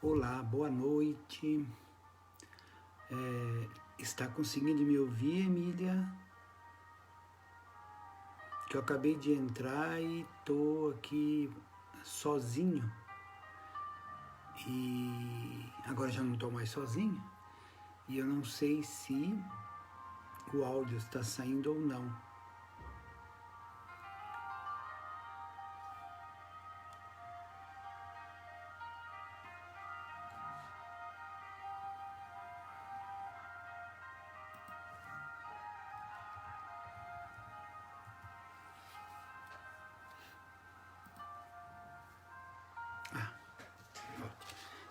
Olá, boa noite. Está conseguindo me ouvir, Emília? Que eu acabei de entrar e tô aqui sozinho. E agora já não estou mais sozinho. E eu não sei se o áudio está saindo ou não.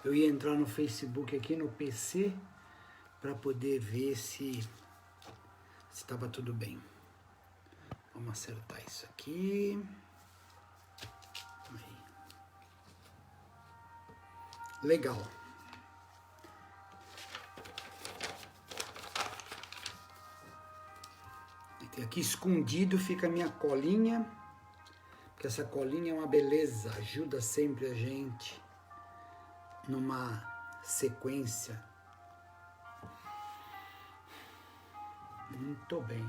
Eu ia entrar no Facebook aqui no PC para poder ver se estava tudo bem. Vamos acertar isso aqui. Aí. Legal. Aqui escondido fica a minha colinha, porque essa colinha é uma beleza, ajuda sempre a gente numa sequência. Muito bem.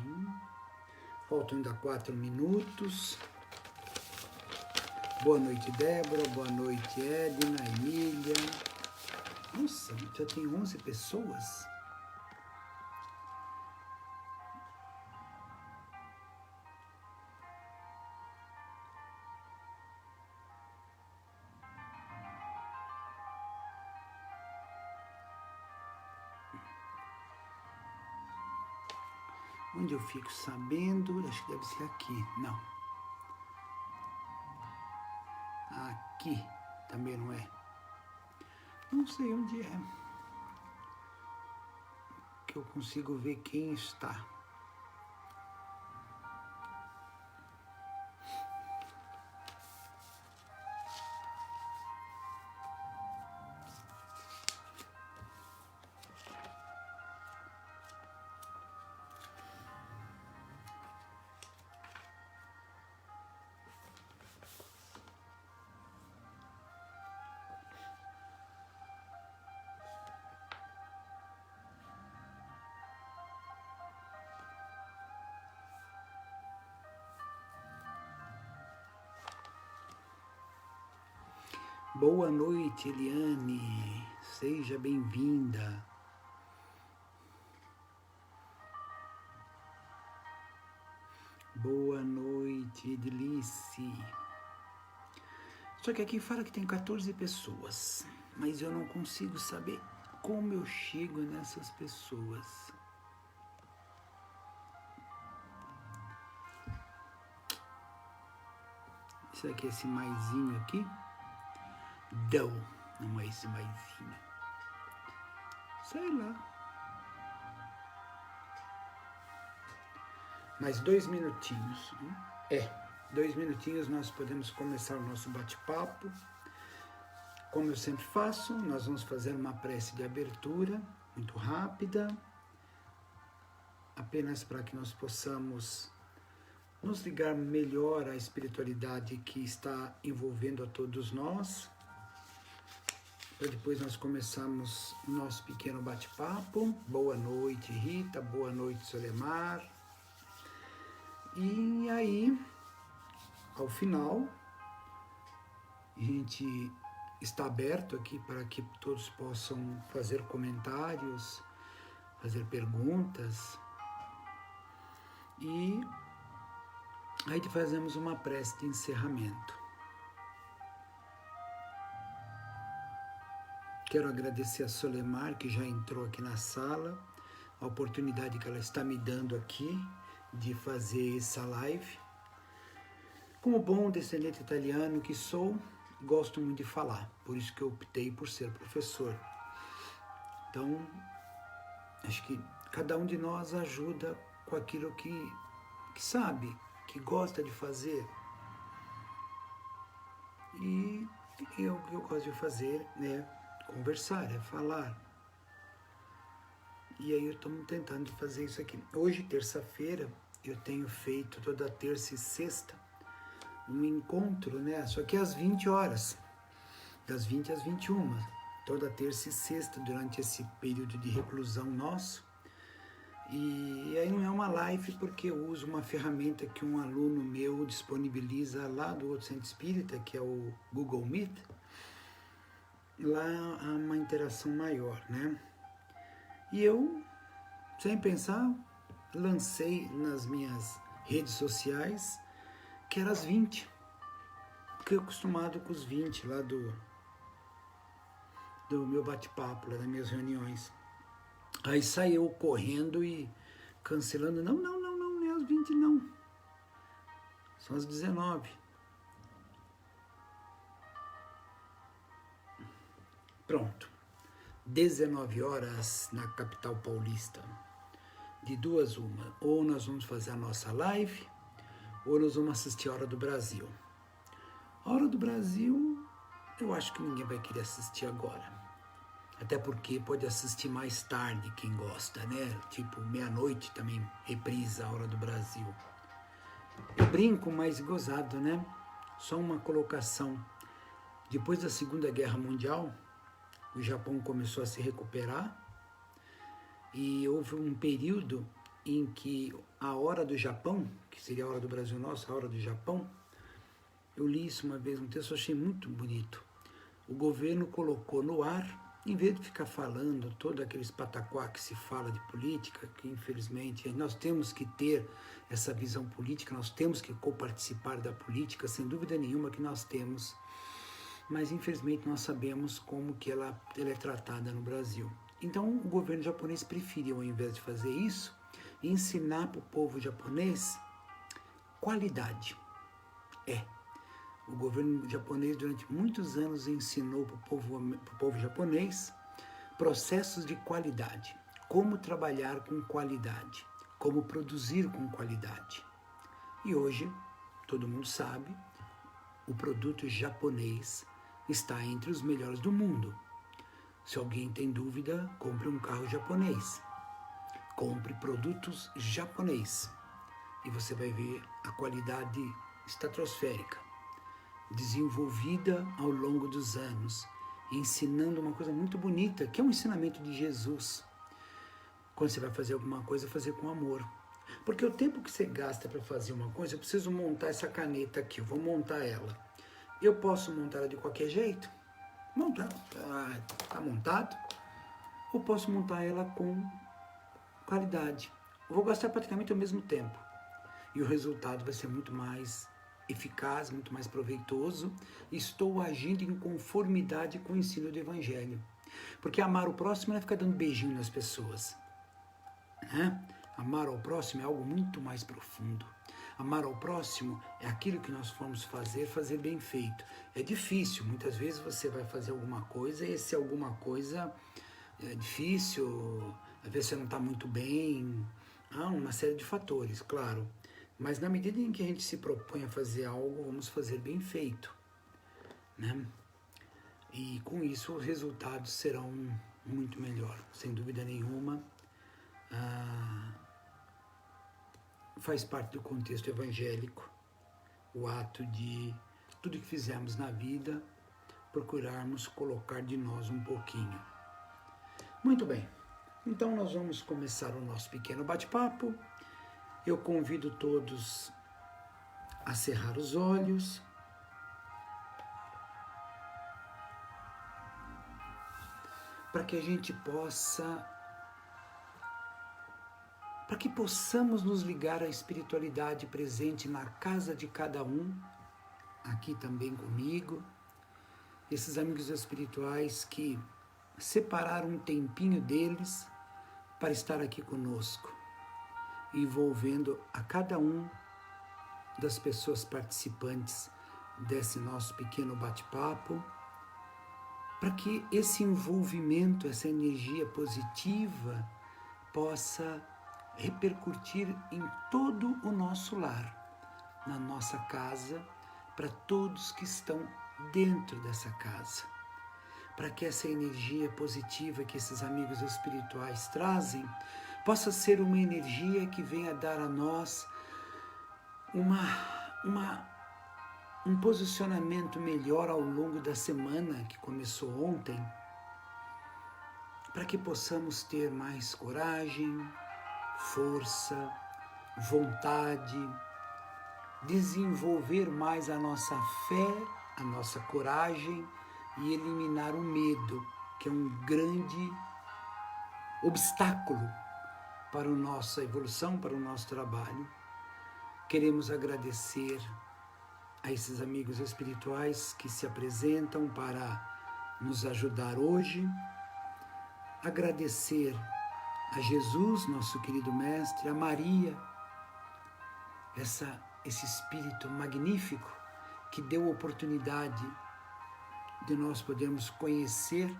Faltam ainda 4 minutos. Boa noite, Débora. Boa noite, Edna, Emília. Nossa, já tem 11 pessoas? Onde eu fico sabendo? Acho que deve ser aqui. Não. Aqui também não é. Não sei onde é. Que eu consigo ver quem está. Boa noite, Eliane. Seja bem-vinda. Boa noite, Edilice. Só que aqui fala que tem 14 pessoas, mas eu não consigo saber como eu chego nessas pessoas. Será que é esse maisinho aqui? Não é esse maisinho. Sei lá. Mais 2 minutinhos. 2 minutinhos nós podemos começar o nosso bate-papo. Como eu sempre faço, nós vamos fazer uma prece de abertura, muito rápida, apenas para que nós possamos nos ligar melhor à espiritualidade que está envolvendo a todos nós. Para depois nós começarmos o nosso pequeno bate-papo. Boa noite, Rita. Boa noite, Solemar. E aí, ao final, a gente está aberto aqui para que todos possam fazer comentários, fazer perguntas. E aí fazemos uma prece de encerramento. Quero agradecer a Solemar, que já entrou aqui na sala, a oportunidade que ela está me dando aqui de fazer essa live. Como bom descendente italiano que sou, gosto muito de falar, por isso que eu optei por ser professor. Então, acho que cada um de nós ajuda com aquilo que sabe, que gosta de fazer. E eu gosto de fazer, né? Conversar, é falar. E aí eu estou tentando fazer isso aqui. Hoje, terça-feira, eu tenho feito toda terça e sexta um encontro, né? Só que às 20 horas, das 20 às 21. toda terça e sexta durante esse período de reclusão nosso. E aí não é uma live porque eu uso uma ferramenta que um aluno meu disponibiliza lá do outro centro espírita, que é o Google Meet. Lá há uma interação maior, né? E eu, sem pensar, lancei nas minhas redes sociais que era às 20, porque eu acostumado com os 20 lá do meu bate-papo, lá das minhas reuniões. Aí saiu correndo e cancelando, não é às 20 não, são às 19. Pronto, 19 horas na capital paulista. De duas uma, ou nós vamos fazer a nossa live, ou nós vamos assistir a Hora do Brasil. A Hora do Brasil, eu acho que ninguém vai querer assistir agora. Até porque pode assistir mais tarde quem gosta, né? Tipo, meia-noite também reprisa a Hora do Brasil. Eu brinco, mas gozado, né? Só uma colocação. Depois da Segunda Guerra Mundial, o Japão começou a se recuperar e houve um período em que a Hora do Japão, que seria a Hora do Brasil nossa, a Hora do Japão, eu li isso uma vez, um texto, eu achei muito bonito. O governo colocou no ar, em vez de ficar falando todo aqueles pataquá que se fala de política, que infelizmente nós temos que ter essa visão política, nós temos que coparticipar da política, sem dúvida nenhuma que nós temos, mas infelizmente nós sabemos como que ela é tratada no Brasil. Então o governo japonês preferiu, ao invés de fazer isso, ensinar para o povo japonês qualidade. O governo japonês durante muitos anos ensinou para o povo japonês processos de qualidade, como trabalhar com qualidade, como produzir com qualidade. E hoje, todo mundo sabe, o produto japonês está entre os melhores do mundo. Se alguém tem dúvida, compre um carro japonês, compre produtos japonês e você vai ver a qualidade estratosférica, desenvolvida ao longo dos anos, ensinando uma coisa muito bonita, que é um ensinamento de Jesus. Quando você vai fazer alguma coisa, fazer com amor. Porque o tempo que você gasta para fazer uma coisa, eu preciso montar essa caneta aqui, eu vou montar ela. Eu posso montar ela de qualquer jeito? Montar, tá montado. Ou posso montar ela com qualidade. Eu vou gastar praticamente o mesmo tempo. E o resultado vai ser muito mais eficaz, muito mais proveitoso. Estou agindo em conformidade com o ensino do Evangelho. Porque amar o próximo não é ficar dando beijinho nas pessoas. Né? Amar ao próximo é algo muito mais profundo. Amar ao próximo é aquilo que nós formos fazer bem feito. É difícil, muitas vezes você vai fazer alguma coisa e esse alguma coisa é difícil, às vezes você não está muito bem, há uma série de fatores, claro. Mas na medida em que a gente se propõe a fazer algo, vamos fazer bem feito, né? E com isso os resultados serão muito melhor, sem dúvida nenhuma. Faz parte do contexto evangélico o ato de tudo que fizermos na vida, procurarmos colocar de nós um pouquinho. Muito bem, então nós vamos começar o nosso pequeno bate-papo. Eu convido todos a cerrar os olhos, para que a gente para que possamos nos ligar à espiritualidade presente na casa de cada um, aqui também comigo, esses amigos espirituais que separaram um tempinho deles para estar aqui conosco, envolvendo a cada um das pessoas participantes desse nosso pequeno bate-papo, para que esse envolvimento, essa energia positiva possa repercutir em todo o nosso lar, na nossa casa, para todos que estão dentro dessa casa, para que essa energia positiva que esses amigos espirituais trazem possa ser uma energia que venha dar a nós um posicionamento melhor ao longo da semana que começou ontem, para que possamos ter mais coragem, força, vontade, desenvolver mais a nossa fé, a nossa coragem e eliminar o medo, que é um grande obstáculo para a nossa evolução, para o nosso trabalho. Queremos agradecer a esses amigos espirituais que se apresentam para nos ajudar hoje, agradecer a Jesus, nosso querido Mestre, a Maria, esse Espírito magnífico que deu a oportunidade de nós podermos conhecer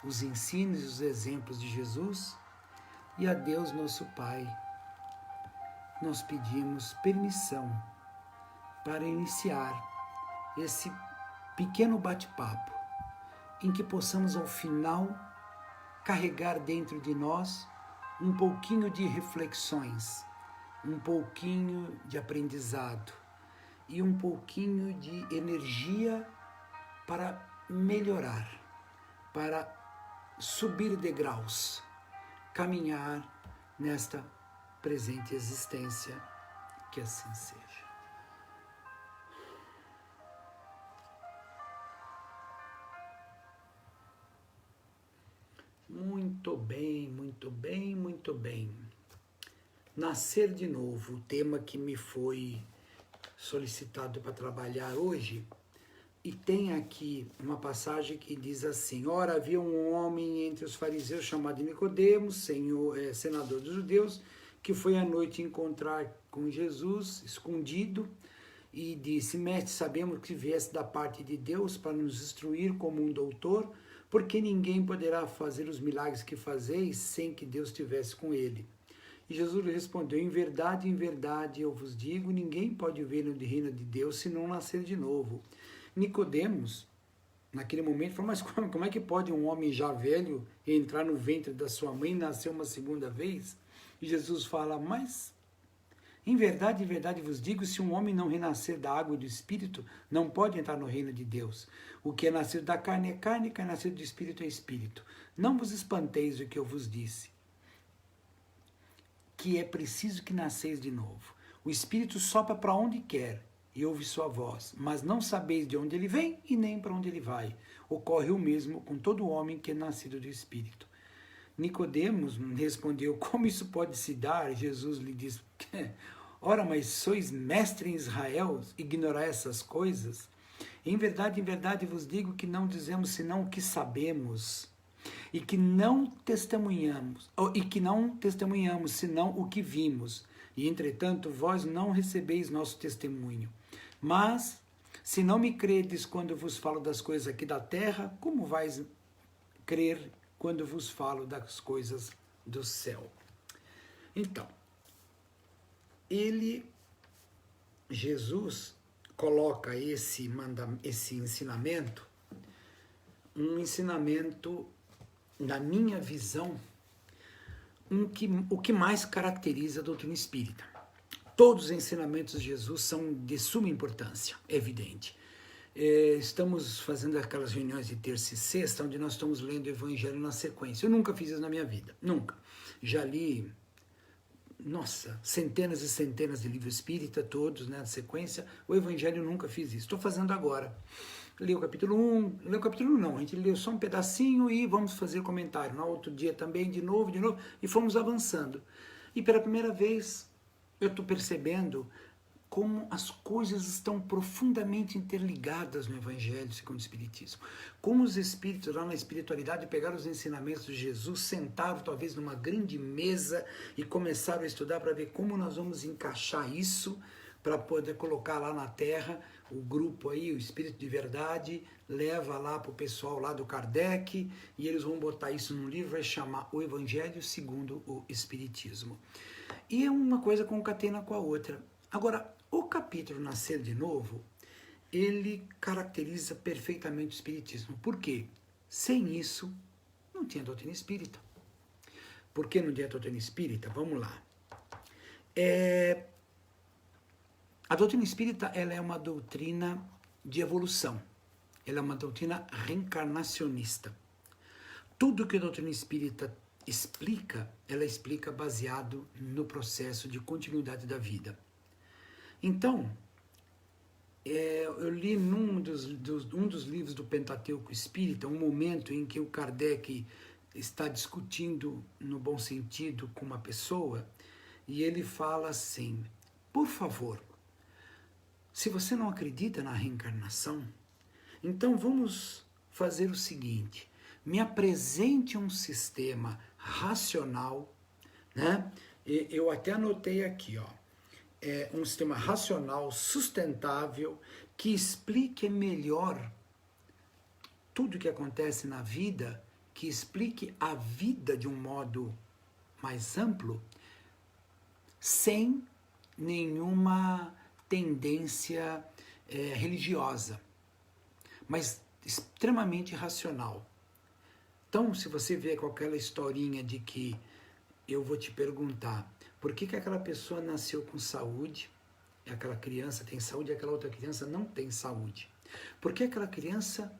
os ensinos e os exemplos de Jesus, e a Deus, nosso Pai, nós pedimos permissão para iniciar esse pequeno bate-papo, em que possamos, ao final, carregar dentro de nós um pouquinho de reflexões, um pouquinho de aprendizado e um pouquinho de energia para melhorar, para subir degraus, caminhar nesta presente existência, que assim seja. Muito bem, muito bem, muito bem. Nascer de novo, o tema que me foi solicitado para trabalhar hoje, e tem aqui uma passagem que diz assim: ora, havia um homem entre os fariseus chamado Nicodemos, senador dos judeus, que foi à noite encontrar com Jesus, escondido, e disse: Mestre, sabemos que vieste da parte de Deus para nos instruir como um doutor, porque ninguém poderá fazer os milagres que fazeis sem que Deus estivesse com ele. E Jesus lhe respondeu: em verdade eu vos digo, ninguém pode ver no reino de Deus se não nascer de novo. Nicodemos, naquele momento, falou: mas como é que pode um homem já velho entrar no ventre da sua mãe e nascer uma segunda vez? E Jesus fala: mas em verdade vos digo, se um homem não renascer da água e do Espírito, não pode entrar no reino de Deus. O que é nascido da carne é carne, o que é nascido do Espírito é Espírito. Não vos espanteis do que eu vos disse, que é preciso que nasceis de novo. O Espírito sopra para onde quer e ouve sua voz, mas não sabeis de onde ele vem e nem para onde ele vai. Ocorre o mesmo com todo homem que é nascido do Espírito. Nicodemos respondeu: como isso pode se dar? Jesus lhe disse: ora, mas sois mestre em Israel, ignorar essas coisas? Em verdade vos digo que não dizemos senão o que sabemos, e que não testemunhamos senão o que vimos, e entretanto vós não recebeis nosso testemunho. Mas, se não me credes quando vos falo das coisas aqui da terra, como vais crer quando vos falo das coisas do céu? Então, Jesus coloca esse ensinamento, um ensinamento, na minha visão, o que mais caracteriza a doutrina espírita. Todos os ensinamentos de Jesus são de suma importância, é evidente. Estamos fazendo aquelas reuniões de terça e sexta, onde nós estamos lendo o Evangelho na sequência. Eu nunca fiz isso na minha vida, nunca. Já li, centenas e centenas de livros espírita, todos, né, na sequência. O Evangelho eu nunca fiz isso. Estou fazendo agora. Li o capítulo 1, leu o capítulo 1 não, a gente leu só um pedacinho e vamos fazer comentário. No outro dia também, de novo, e fomos avançando. E pela primeira vez eu estou percebendo como as coisas estão profundamente interligadas no Evangelho segundo o Espiritismo. Como os espíritos lá na espiritualidade pegaram os ensinamentos de Jesus, sentaram talvez numa grande mesa e começaram a estudar para ver como nós vamos encaixar isso para poder colocar lá na Terra. O grupo aí, o Espírito de Verdade, leva lá para o pessoal lá do Kardec e eles vão botar isso num livro, vai chamar O Evangelho segundo o Espiritismo. E é uma coisa concatena com a outra. Agora, o capítulo Nascer de Novo, ele caracteriza perfeitamente o Espiritismo. Por quê? Sem isso, não tinha doutrina espírita. Por que não tinha doutrina espírita? Vamos lá. A doutrina espírita, ela é uma doutrina de evolução. Ela é uma doutrina reencarnacionista. tudo que a doutrina espírita explica, ela explica baseado no processo de continuidade da vida. Então, eu li num dos livros do Pentateuco Espírita, um momento em que o Kardec está discutindo, no bom sentido, com uma pessoa, e ele fala assim: por favor, se você não acredita na reencarnação, então vamos fazer o seguinte: me apresente um sistema racional, né? Eu até anotei aqui, ó, um sistema racional, sustentável, que explique melhor tudo o que acontece na vida, que explique a vida de um modo mais amplo, sem nenhuma tendência religiosa, mas extremamente racional. Então, se você vê com aquela historinha de que eu vou te perguntar por que aquela pessoa nasceu com saúde, aquela criança tem saúde e aquela outra criança não tem saúde. Por que aquela criança...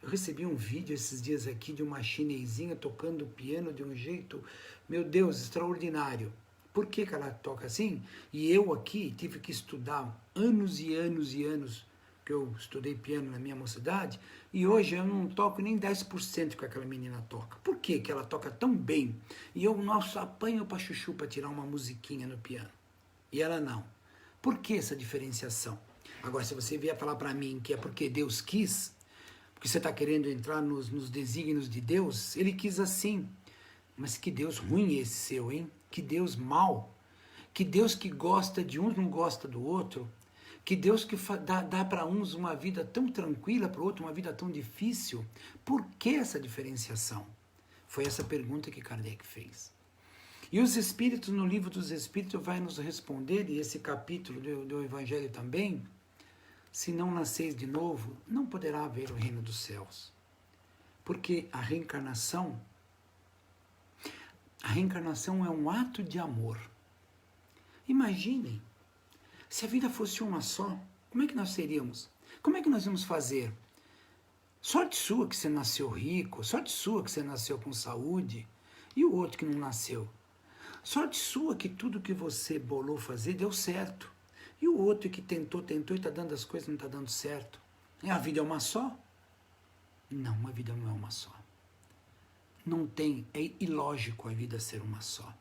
Eu recebi um vídeo esses dias aqui de uma chinesinha tocando piano de um jeito, meu Deus, extraordinário. Por que ela toca assim? E eu aqui tive que estudar anos e anos e anos, que eu estudei piano na minha mocidade, e hoje eu não toco nem 10% que aquela menina toca. Por que ela toca tão bem? E eu, nossa, apanho para chuchu para tirar uma musiquinha no piano. E ela não. Por que essa diferenciação? Agora, se você vier falar para mim que é porque Deus quis, porque você está querendo entrar nos desígnios de Deus, ele quis assim. Mas que Deus ruim esse seu, hein? Que Deus mau. Que Deus que gosta de uns não gosta do outro. Que Deus que dá para uns uma vida tão tranquila, para o outro uma vida tão difícil. Por que essa diferenciação? Foi essa pergunta que Kardec fez. E os Espíritos, no Livro dos Espíritos, vai nos responder, e esse capítulo do Evangelho também: se não nasceis de novo, não poderá haver o reino dos céus. Porque a reencarnação é um ato de amor. Imaginem, se a vida fosse uma só, como é que nós seríamos? Como é que nós íamos fazer? Sorte sua que você nasceu rico, sorte sua que você nasceu com saúde, e o outro que não nasceu. Sorte sua que tudo que você bolou fazer deu certo. E o outro que tentou e está dando as coisas, não está dando certo. A vida é uma só? Não, a vida não é uma só. Não tem, é ilógico a vida ser uma só.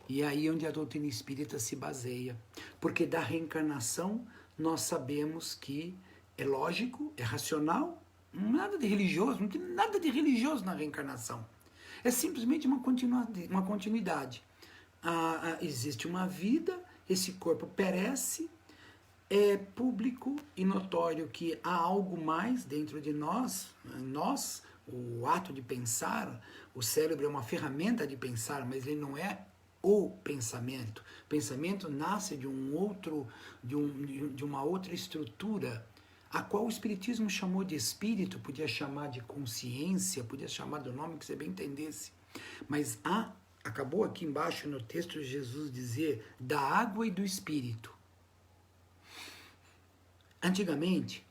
E é aí onde a doutrina espírita se baseia. Porque da reencarnação nós sabemos que é lógico, é racional, nada de religioso, não tem nada de religioso na reencarnação. É simplesmente uma continuidade. Existe uma vida, esse corpo perece, é público e notório que há algo mais dentro de nós, o ato de pensar, o cérebro é uma ferramenta de pensar, mas ele não é o pensamento. O pensamento nasce de uma outra estrutura, a qual o Espiritismo chamou de espírito, podia chamar de consciência, podia chamar do nome que você bem entendesse, mas acabou aqui embaixo no texto de Jesus dizer da água e do espírito. Antigamente,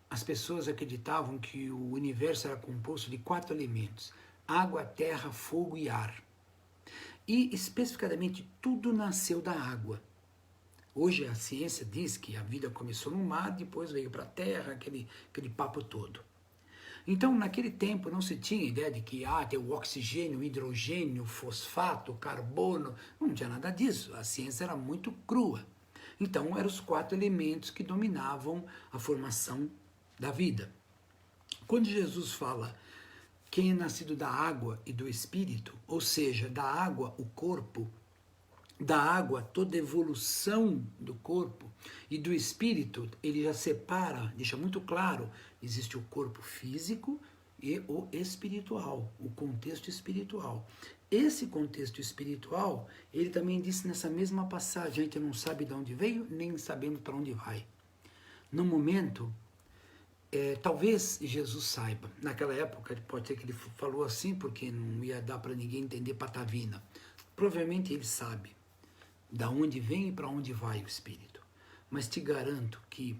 as pessoas acreditavam que o universo era composto de 4 elementos: água, terra, fogo e ar. E, especificadamente, tudo nasceu da água. Hoje a ciência diz que a vida começou no mar, depois veio para a terra, aquele papo todo. Então, naquele tempo, não se tinha ideia de que tem o oxigênio, o hidrogênio, o fosfato, o carbono. Não tinha nada disso. A ciência era muito crua. Então, eram os 4 elementos que dominavam a formação da vida. Quando Jesus fala quem é nascido da água e do espírito, ou seja, da água, o corpo, da água, toda a evolução do corpo, e do espírito, ele já separa, deixa muito claro, existe o corpo físico e o espiritual, o contexto espiritual. Esse contexto espiritual, ele também disse nessa mesma passagem, a gente não sabe de onde veio, nem sabemos para onde vai. No momento, talvez Jesus saiba, naquela época, pode ser que ele falou assim, porque não ia dar para ninguém entender patavina. Provavelmente ele sabe da onde vem e para onde vai o espírito. Mas te garanto que,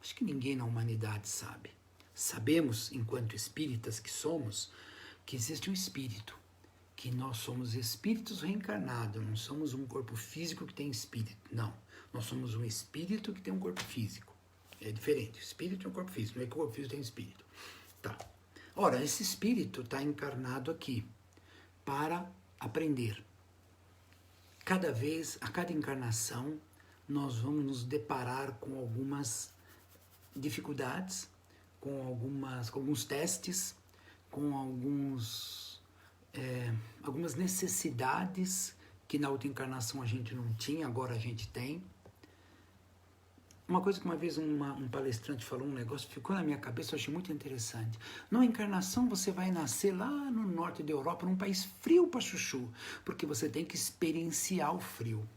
acho que ninguém na humanidade sabe. Sabemos, enquanto espíritas que somos, que existe um espírito, que nós somos espíritos reencarnados, não somos um corpo físico que tem espírito, não. Nós somos um espírito que tem um corpo físico. É diferente, espírito é um corpo físico, não é que o corpo físico tem espírito. Tá. Ora, esse espírito está encarnado aqui para aprender. A cada encarnação, nós vamos nos deparar com algumas dificuldades, com alguns testes, com algumas necessidades que na outra encarnação a gente não tinha, agora a gente tem. Uma coisa que uma vez um palestrante falou, um negócio ficou na minha cabeça, eu achei muito interessante. Numa encarnação você vai nascer lá no norte da Europa, num país frio pra chuchu, porque você tem que experienciar o frio.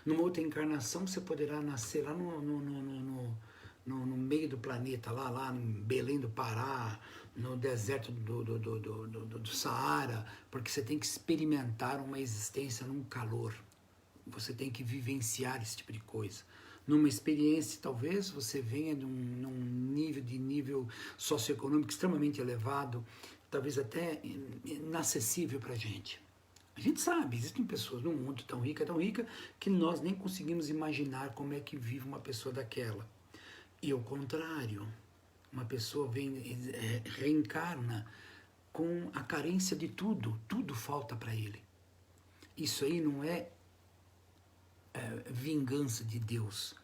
Numa outra encarnação você poderá nascer lá no meio do planeta, lá em Belém do Pará, no deserto do Saara, porque você tem que experimentar uma existência num calor. Você tem que vivenciar esse tipo de coisa. Numa experiência, talvez você venha num nível socioeconômico extremamente elevado, talvez até inacessível para a gente. A gente sabe, existem pessoas num mundo tão rica, que nós nem conseguimos imaginar como é que vive uma pessoa daquela. E ao contrário, uma pessoa reencarna com a carência de tudo falta para ele. Isso aí não é vingança de Deus.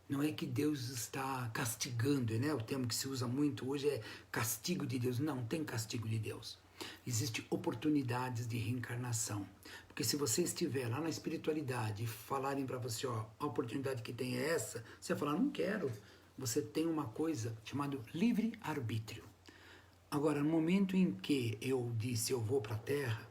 Não é que Deus está castigando, né? O termo que se usa muito hoje é castigo de Deus. Não tem castigo de Deus. Existem oportunidades de reencarnação. Porque se você estiver lá na espiritualidade e falarem para você, ó, a oportunidade que tem é essa, você vai falar, não quero. Você tem uma coisa chamada livre-arbítrio. Agora, no momento em que eu disse eu vou para a Terra,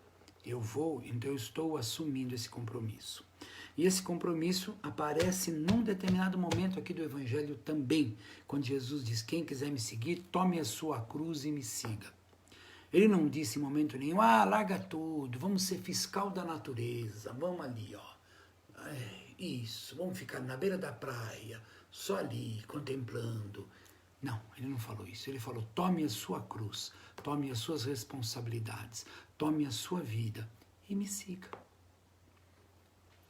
eu vou, então eu estou assumindo esse compromisso. E esse compromisso aparece num determinado momento aqui do Evangelho também, quando Jesus diz, quem quiser me seguir, tome a sua cruz e me siga. Ele não disse em momento nenhum, larga tudo, vamos ser fiscal da natureza, vamos ali, ó. Isso, vamos ficar na beira da praia, só ali, contemplando. Não, ele não falou isso. Ele falou, tome a sua cruz, tome as suas responsabilidades, tome a sua vida e me siga.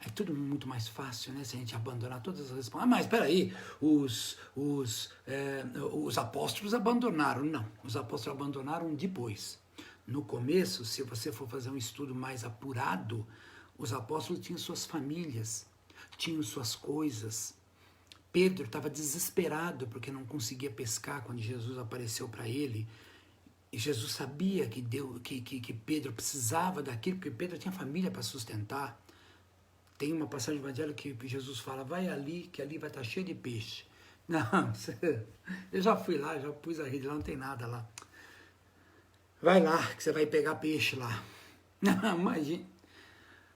É tudo muito mais fácil, né? Se a gente abandonar todas as responsabilidades. Mas espera aí, os apóstolos abandonaram. Não, os apóstolos abandonaram depois. No começo, se você for fazer um estudo mais apurado, os apóstolos tinham suas famílias, tinham suas coisas. Pedro estava desesperado porque não conseguia pescar quando Jesus apareceu para ele. E Jesus sabia que Pedro precisava daquilo, porque Pedro tinha família para sustentar. Tem uma passagem do Evangelho que Jesus fala, vai ali, que ali vai estar cheio de peixe. Não, eu já fui lá, já pus a rede lá, não tem nada lá. Vai lá, que você vai pegar peixe lá. Não, imagina.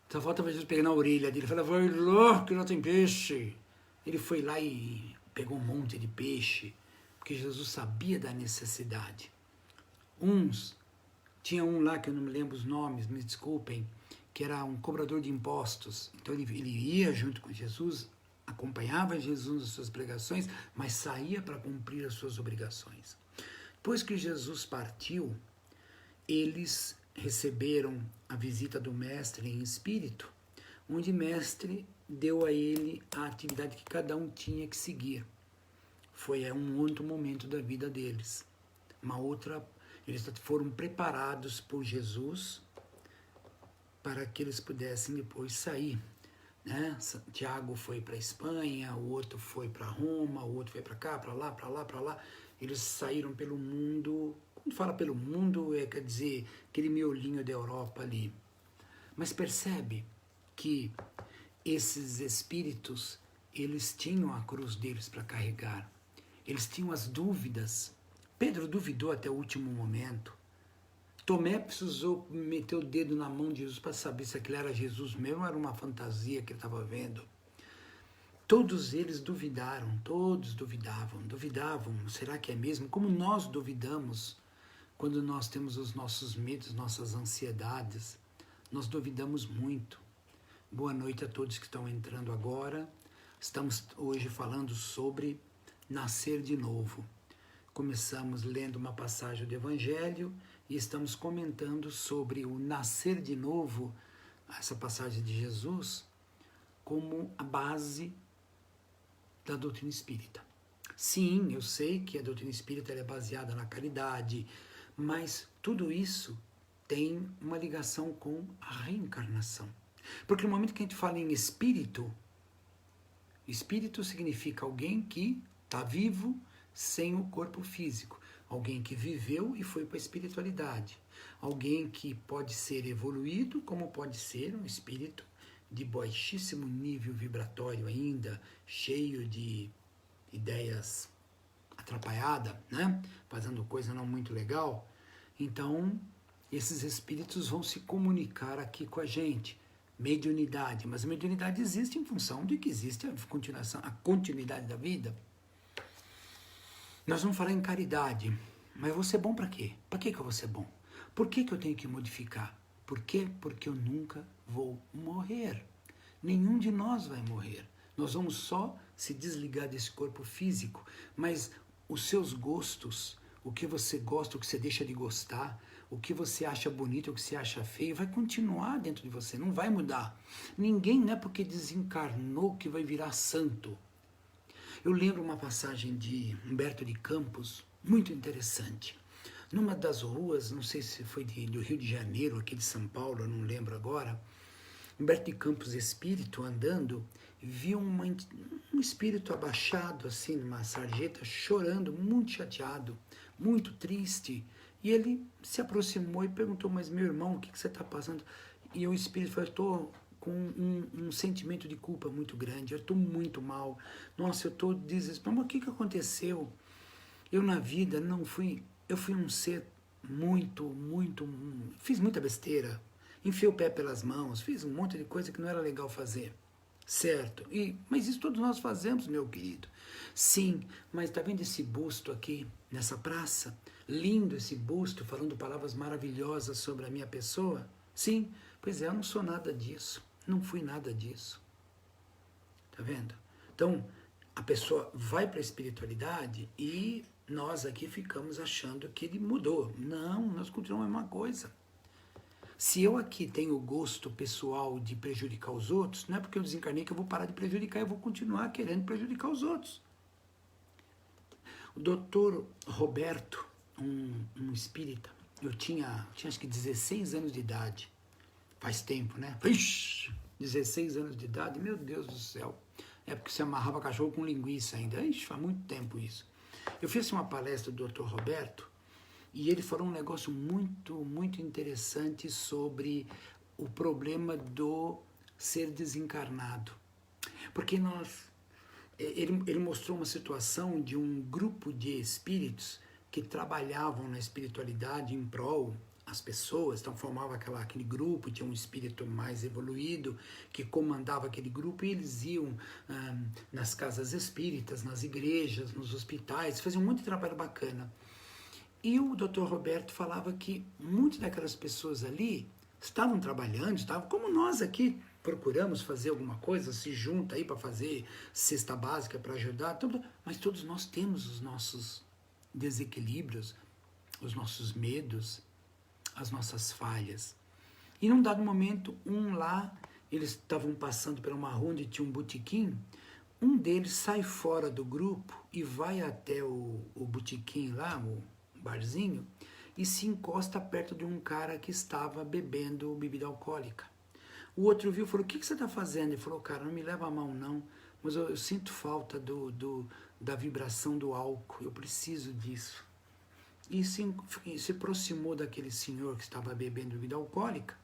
Só falta Jesus pegar na orelha dele, fala, vai lá, que não tem peixe. Ele foi lá e pegou um monte de peixe, porque Jesus sabia da necessidade. Tinha um lá que eu não me lembro os nomes, me desculpem, que era um cobrador de impostos. Então ele ia junto com Jesus, acompanhava Jesus nas suas pregações, mas saía para cumprir as suas obrigações. Depois que Jesus partiu, eles receberam a visita do mestre em espírito, onde o mestre deu a ele a atividade que cada um tinha que seguir. Foi um outro momento da vida deles. Eles foram preparados por Jesus para que eles pudessem depois sair. Né? Tiago foi para a Espanha, o outro foi para Roma, o outro foi para cá, para lá, para lá, para lá. Eles saíram pelo mundo. Quando fala pelo mundo, quer dizer, aquele miolinho da Europa ali. Mas percebe que esses espíritos, eles tinham a cruz deles para carregar. Eles tinham as dúvidas. Pedro duvidou até o último momento. Tomé precisou meter o dedo na mão de Jesus para saber se aquilo era Jesus mesmo ou era uma fantasia que ele estava vendo. Todos eles duvidaram, todos duvidavam, será que é mesmo? Como nós duvidamos quando nós temos os nossos medos, nossas ansiedades, nós duvidamos muito. Boa noite a todos que estão entrando agora. Estamos hoje falando sobre nascer de novo. Começamos lendo uma passagem do Evangelho e estamos comentando sobre o nascer de novo, essa passagem de Jesus, como a base da doutrina espírita. Sim, eu sei que a doutrina espírita é baseada na caridade, mas tudo isso tem uma ligação com a reencarnação. Porque no momento que a gente fala em espírito, espírito significa alguém que está vivo sem o corpo físico, alguém que viveu e foi para a espiritualidade, alguém que pode ser evoluído, como pode ser um espírito de baixíssimo nível vibratório ainda, cheio de ideias atrapalhadas, né? Fazendo coisa não muito legal. Então, esses espíritos vão se comunicar aqui com a gente. Mediunidade, mas a mediunidade existe em função de que existe a continuidade da vida. Nós vamos falar em caridade, mas eu vou ser bom para quê? Para que eu vou ser bom? Por que eu tenho que modificar? Por quê? Porque eu nunca vou morrer. Nenhum de nós vai morrer. Nós vamos só se desligar desse corpo físico, mas os seus gostos, o que você gosta, o que você deixa de gostar, o que você acha bonito, o que você acha feio, vai continuar dentro de você, não vai mudar. Ninguém, não é porque desencarnou que vai virar santo. Eu lembro uma passagem de Humberto de Campos, muito interessante. Numa das ruas, não sei se foi do Rio de Janeiro, aqui de São Paulo, eu não lembro agora, Humberto de Campos, espírito, andando, viu um espírito abaixado, assim, numa sarjeta, chorando, muito chateado, muito triste. E ele se aproximou e perguntou, mas meu irmão, o que você está passando? E o espírito falou, eu estou com um sentimento de culpa muito grande, eu estou muito mal, nossa, eu estou desesperado, mas o que aconteceu? Eu na vida eu fui um ser fiz muita besteira, enfiei o pé pelas mãos, fiz um monte de coisa que não era legal fazer, certo? Mas isso todos nós fazemos, meu querido. Sim, mas está vendo esse busto aqui, nessa praça? Lindo esse busto, falando palavras maravilhosas sobre a minha pessoa? Sim, pois é, eu não sou nada disso, não fui nada disso. Tá vendo? Então, a pessoa vai para a espiritualidade e nós aqui ficamos achando que ele mudou. Não, nós continuamos a mesma coisa. Se eu aqui tenho o gosto pessoal de prejudicar os outros, não é porque eu desencarnei que eu vou parar de prejudicar, eu vou continuar querendo prejudicar os outros. O doutor Roberto, um espírita, eu tinha acho que 16 anos de idade, faz tempo, né? Ixi, 16 anos de idade, meu Deus do céu. É porque você amarrava cachorro com linguiça ainda. Ixi, faz muito tempo isso. Eu fiz uma palestra do Dr. Roberto e ele falou um negócio muito interessante sobre o problema do ser desencarnado. Porque ele mostrou uma situação de um grupo de espíritos que trabalhavam na espiritualidade em prol as pessoas, então formava aquele grupo, tinha um espírito mais evoluído que comandava aquele grupo e eles iam nas casas espíritas, nas igrejas, nos hospitais, faziam muito trabalho bacana. E o Dr. Roberto falava que muitas daquelas pessoas ali estavam trabalhando, estavam como nós aqui, procuramos fazer alguma coisa, se junta aí para fazer cesta básica para ajudar, mas todos nós temos os nossos desequilíbrios, os nossos medos, as nossas falhas. E num dado momento, eles estavam passando por uma rua onde tinha um botequim, um deles sai fora do grupo e vai até o botequim lá, o barzinho, e se encosta perto de um cara que estava bebendo bebida alcoólica. O outro viu e falou, o que você está fazendo? Ele falou, cara, não me leva a mal não, mas eu sinto falta da vibração do álcool, eu preciso disso. E se aproximou daquele senhor que estava bebendo bebida alcoólica,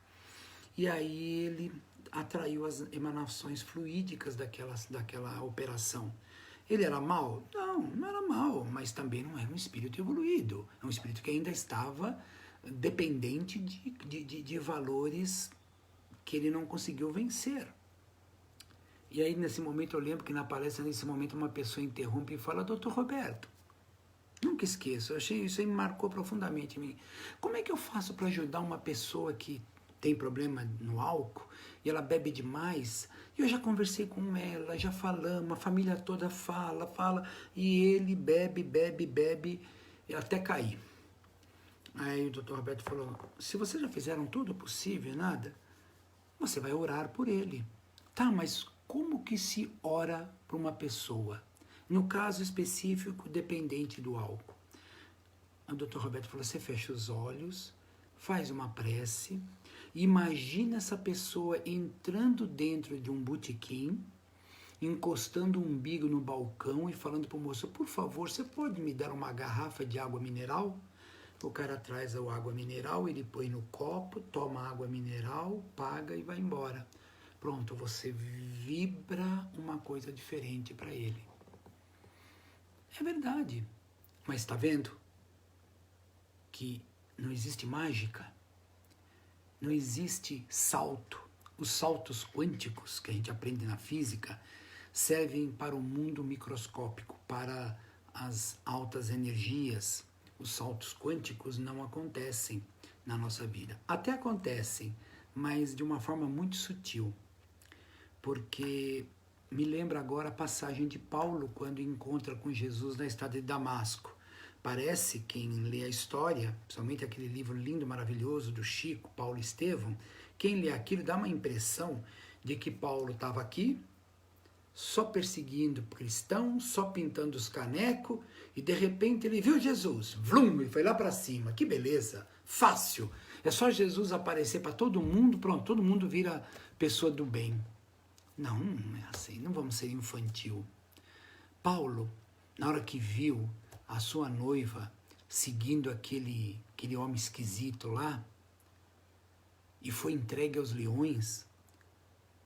e aí ele atraiu as emanações fluídicas daquela operação. Ele era mau? Não era mau, mas também não era um espírito evoluído. É um espírito que ainda estava dependente de valores que ele não conseguiu vencer. E aí, nesse momento, eu lembro que na palestra, nesse momento, uma pessoa interrompe e fala, doutor Roberto, nunca esqueço, isso aí me marcou profundamente em mim. Como é que eu faço para ajudar uma pessoa que tem problema no álcool e ela bebe demais? Eu já conversei com ela, já falamos, a família toda fala, e ele bebe, Eu até caí. Aí o Dr. Roberto falou, se vocês já fizeram tudo possível e nada, você vai orar por ele. Tá, mas como que se ora para uma pessoa? No caso específico, dependente do álcool. O Dr. Roberto falou, você fecha os olhos, faz uma prece, imagina essa pessoa entrando dentro de um botequim, encostando o umbigo no balcão e falando para o moço, por favor, você pode me dar uma garrafa de água mineral? O cara traz a água mineral, ele põe no copo, toma água mineral, paga e vai embora. Pronto, você vibra uma coisa diferente para ele. É verdade, mas está vendo que não existe mágica, não existe salto. Os saltos quânticos que a gente aprende na física servem para o mundo microscópico, para as altas energias. Os saltos quânticos não acontecem na nossa vida. Até acontecem, mas de uma forma muito sutil. Porque me lembra agora a passagem de Paulo quando encontra com Jesus na estrada de Damasco. Parece, quem lê a história, principalmente aquele livro lindo, maravilhoso do Chico, Paulo Estevão, quem lê aquilo dá uma impressão de que Paulo estava aqui, só perseguindo cristãos, só pintando os canecos, e de repente ele viu Jesus, vlum, e foi lá para cima. Que beleza, fácil. É só Jesus aparecer para todo mundo, pronto, todo mundo vira pessoa do bem. Não, não é assim, não vamos ser infantil. Paulo, na hora que viu a sua noiva seguindo aquele homem esquisito lá, e foi entregue aos leões,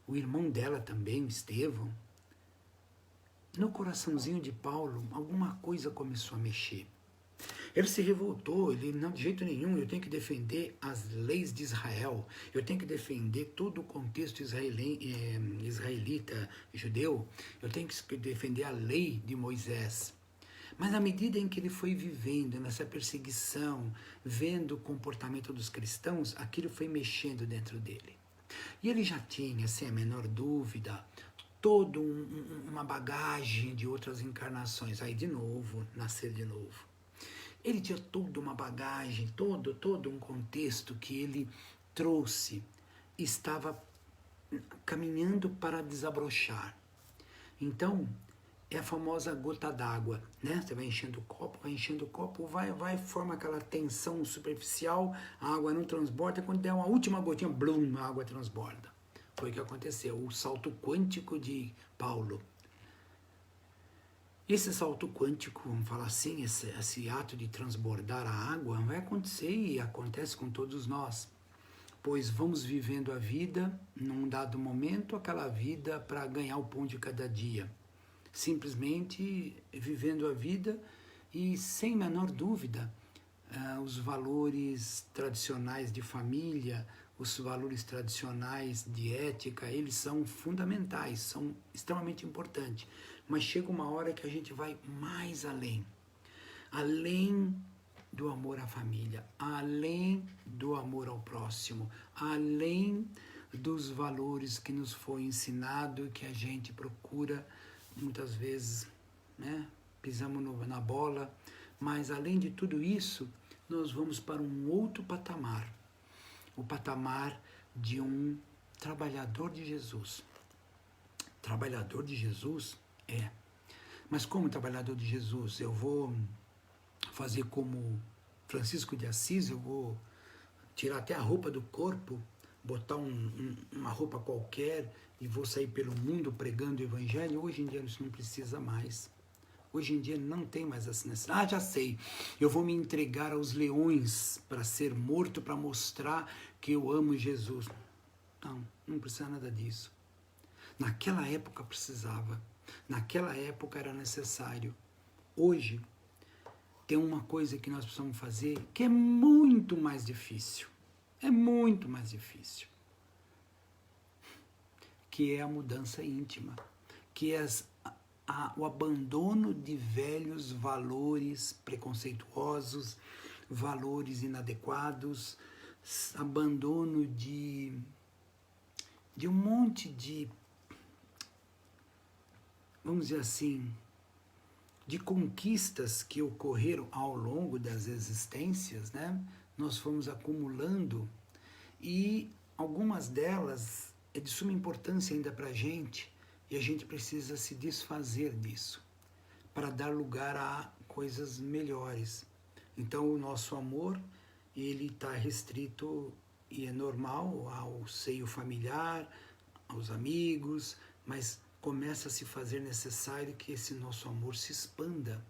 o irmão dela também, Estevão, no coraçãozinho de Paulo, alguma coisa começou a mexer. Ele se revoltou, ele, não, de jeito nenhum, eu tenho que defender as leis de Israel, eu tenho que defender todo o contexto israelita, judeu, eu tenho que defender a lei de Moisés. Mas à medida em que ele foi vivendo nessa perseguição, vendo o comportamento dos cristãos, aquilo foi mexendo dentro dele. E ele já tinha, sem a menor dúvida, toda uma bagagem de outras encarnações. Aí de novo, nascer de novo. Ele tinha toda uma bagagem, todo um contexto que ele trouxe, estava caminhando para desabrochar. Então, é a famosa gota d'água, né? Você vai enchendo o copo, vai, forma aquela tensão superficial, a água não transborda, quando der uma última gotinha, blum, a água transborda. Foi o que aconteceu, o salto quântico de Paulo. Esse salto quântico, vamos falar assim, esse ato de transbordar a água, vai acontecer e acontece com todos nós, pois vamos vivendo a vida, num dado momento, aquela vida para ganhar o pão de cada dia. Simplesmente vivendo a vida e, sem menor dúvida, os valores tradicionais de família, os valores tradicionais de ética, eles são fundamentais, são extremamente importantes. Mas chega uma hora que a gente vai mais além. Além do amor à família, além do amor ao próximo, além dos valores que nos foi ensinado, que a gente procura, muitas vezes, né, pisamos na bola, mas além de tudo isso, nós vamos para um outro patamar, o patamar de um trabalhador de Jesus. Trabalhador de Jesus? É. Mas como trabalhador de Jesus? Eu vou fazer como Francisco de Assis, eu vou tirar até a roupa do corpo, botar uma roupa qualquer e vou sair pelo mundo pregando o evangelho? Hoje em dia isso não precisa mais. Hoje em dia não tem mais essa necessidade. Já sei, eu vou me entregar aos leões para ser morto, para mostrar que eu amo Jesus. Não precisa nada disso. Naquela época precisava. Naquela época era necessário. Hoje, tem uma coisa que nós precisamos fazer que é muito mais difícil. É muito mais difícil. Que é a mudança íntima. Que é o abandono de velhos valores preconceituosos, valores inadequados, abandono de um monte de, vamos dizer assim, de conquistas que ocorreram ao longo das existências, né? Nós fomos acumulando e algumas delas é de suma importância ainda para a gente e a gente precisa se desfazer disso para dar lugar a coisas melhores. Então o nosso amor, ele está restrito e é normal ao seio familiar, aos amigos, mas começa a se fazer necessário que esse nosso amor se expanda,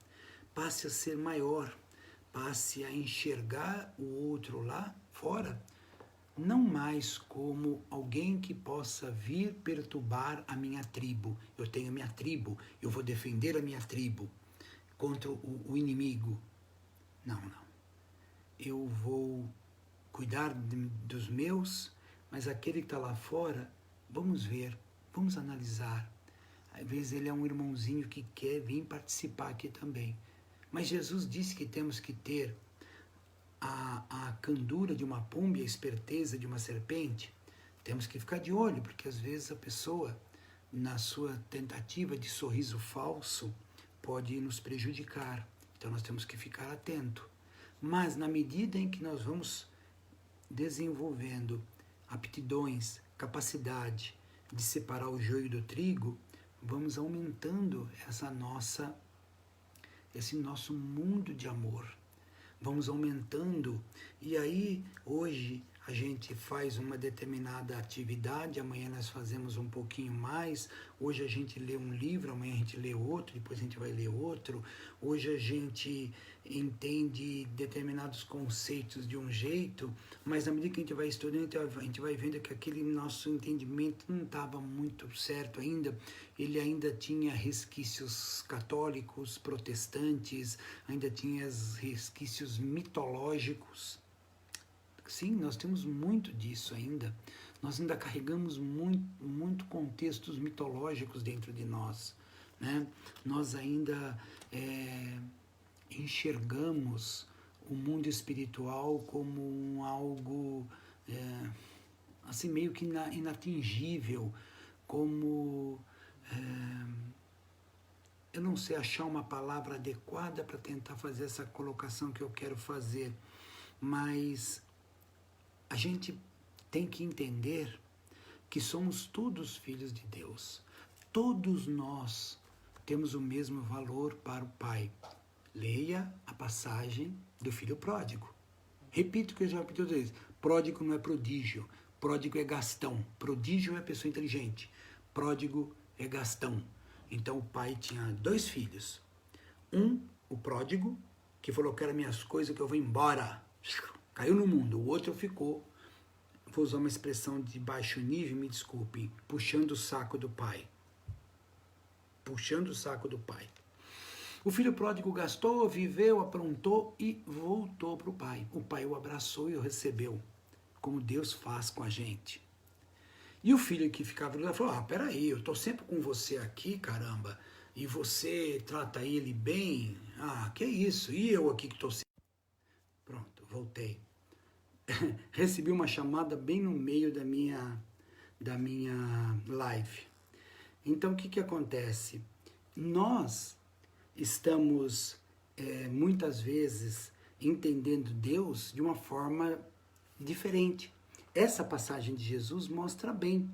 passe a ser maior, passe a enxergar o outro lá fora, não mais como alguém que possa vir perturbar a minha tribo. Eu tenho a minha tribo, eu vou defender a minha tribo contra o inimigo. Não, não. Eu vou cuidar dos meus, mas aquele que está lá fora, vamos ver, vamos analisar. Às vezes ele é um irmãozinho que quer vir participar aqui também. Mas Jesus disse que temos que ter a candura de uma pomba e a esperteza de uma serpente. Temos que ficar de olho, porque às vezes a pessoa, na sua tentativa de sorriso falso, pode nos prejudicar. Então nós temos que ficar atento. Mas na medida em que nós vamos desenvolvendo aptidões, capacidade de separar o joio do trigo, vamos aumentando esse nosso mundo de amor. Vamos aumentando, e aí hoje a gente faz uma determinada atividade, amanhã nós fazemos um pouquinho mais, hoje a gente lê um livro, amanhã a gente lê outro, depois a gente vai ler outro, hoje a gente entende determinados conceitos de um jeito, mas na medida que a gente vai estudando, a gente vai vendo que aquele nosso entendimento não estava muito certo ainda, ele ainda tinha resquícios católicos, protestantes, ainda tinha resquícios mitológicos. Sim, nós temos muito disso ainda. Nós ainda carregamos muito contextos mitológicos dentro de nós, né? Nós ainda enxergamos o mundo espiritual como algo assim meio que inatingível, como eu não sei achar uma palavra adequada para tentar fazer essa colocação que eu quero fazer, mas a gente tem que entender que somos todos filhos de Deus. Todos nós temos o mesmo valor para o Pai. Leia a passagem do filho pródigo. Repito o que eu já repeti outra vez. Pródigo não é prodígio. Pródigo é Gastão. Prodígio é pessoa inteligente. Pródigo é Gastão. Então o pai tinha 2 filhos. O pródigo, que falou: quero minhas coisas que eu vou embora. Caiu no mundo. O outro ficou, vou usar uma expressão de baixo nível, me desculpem, puxando o saco do pai. Puxando o saco do pai. O filho pródigo gastou, viveu, aprontou e voltou para o pai. O pai o abraçou e o recebeu, como Deus faz com a gente. E o filho que ficava lá falou: peraí, eu estou sempre com você aqui, caramba, e você trata ele bem? Que isso? E eu aqui que estou sempre... Pronto, voltei. Recebi uma chamada bem no meio da minha live. Então, o que acontece? Nós estamos, muitas vezes, entendendo Deus de uma forma diferente. Essa passagem de Jesus mostra bem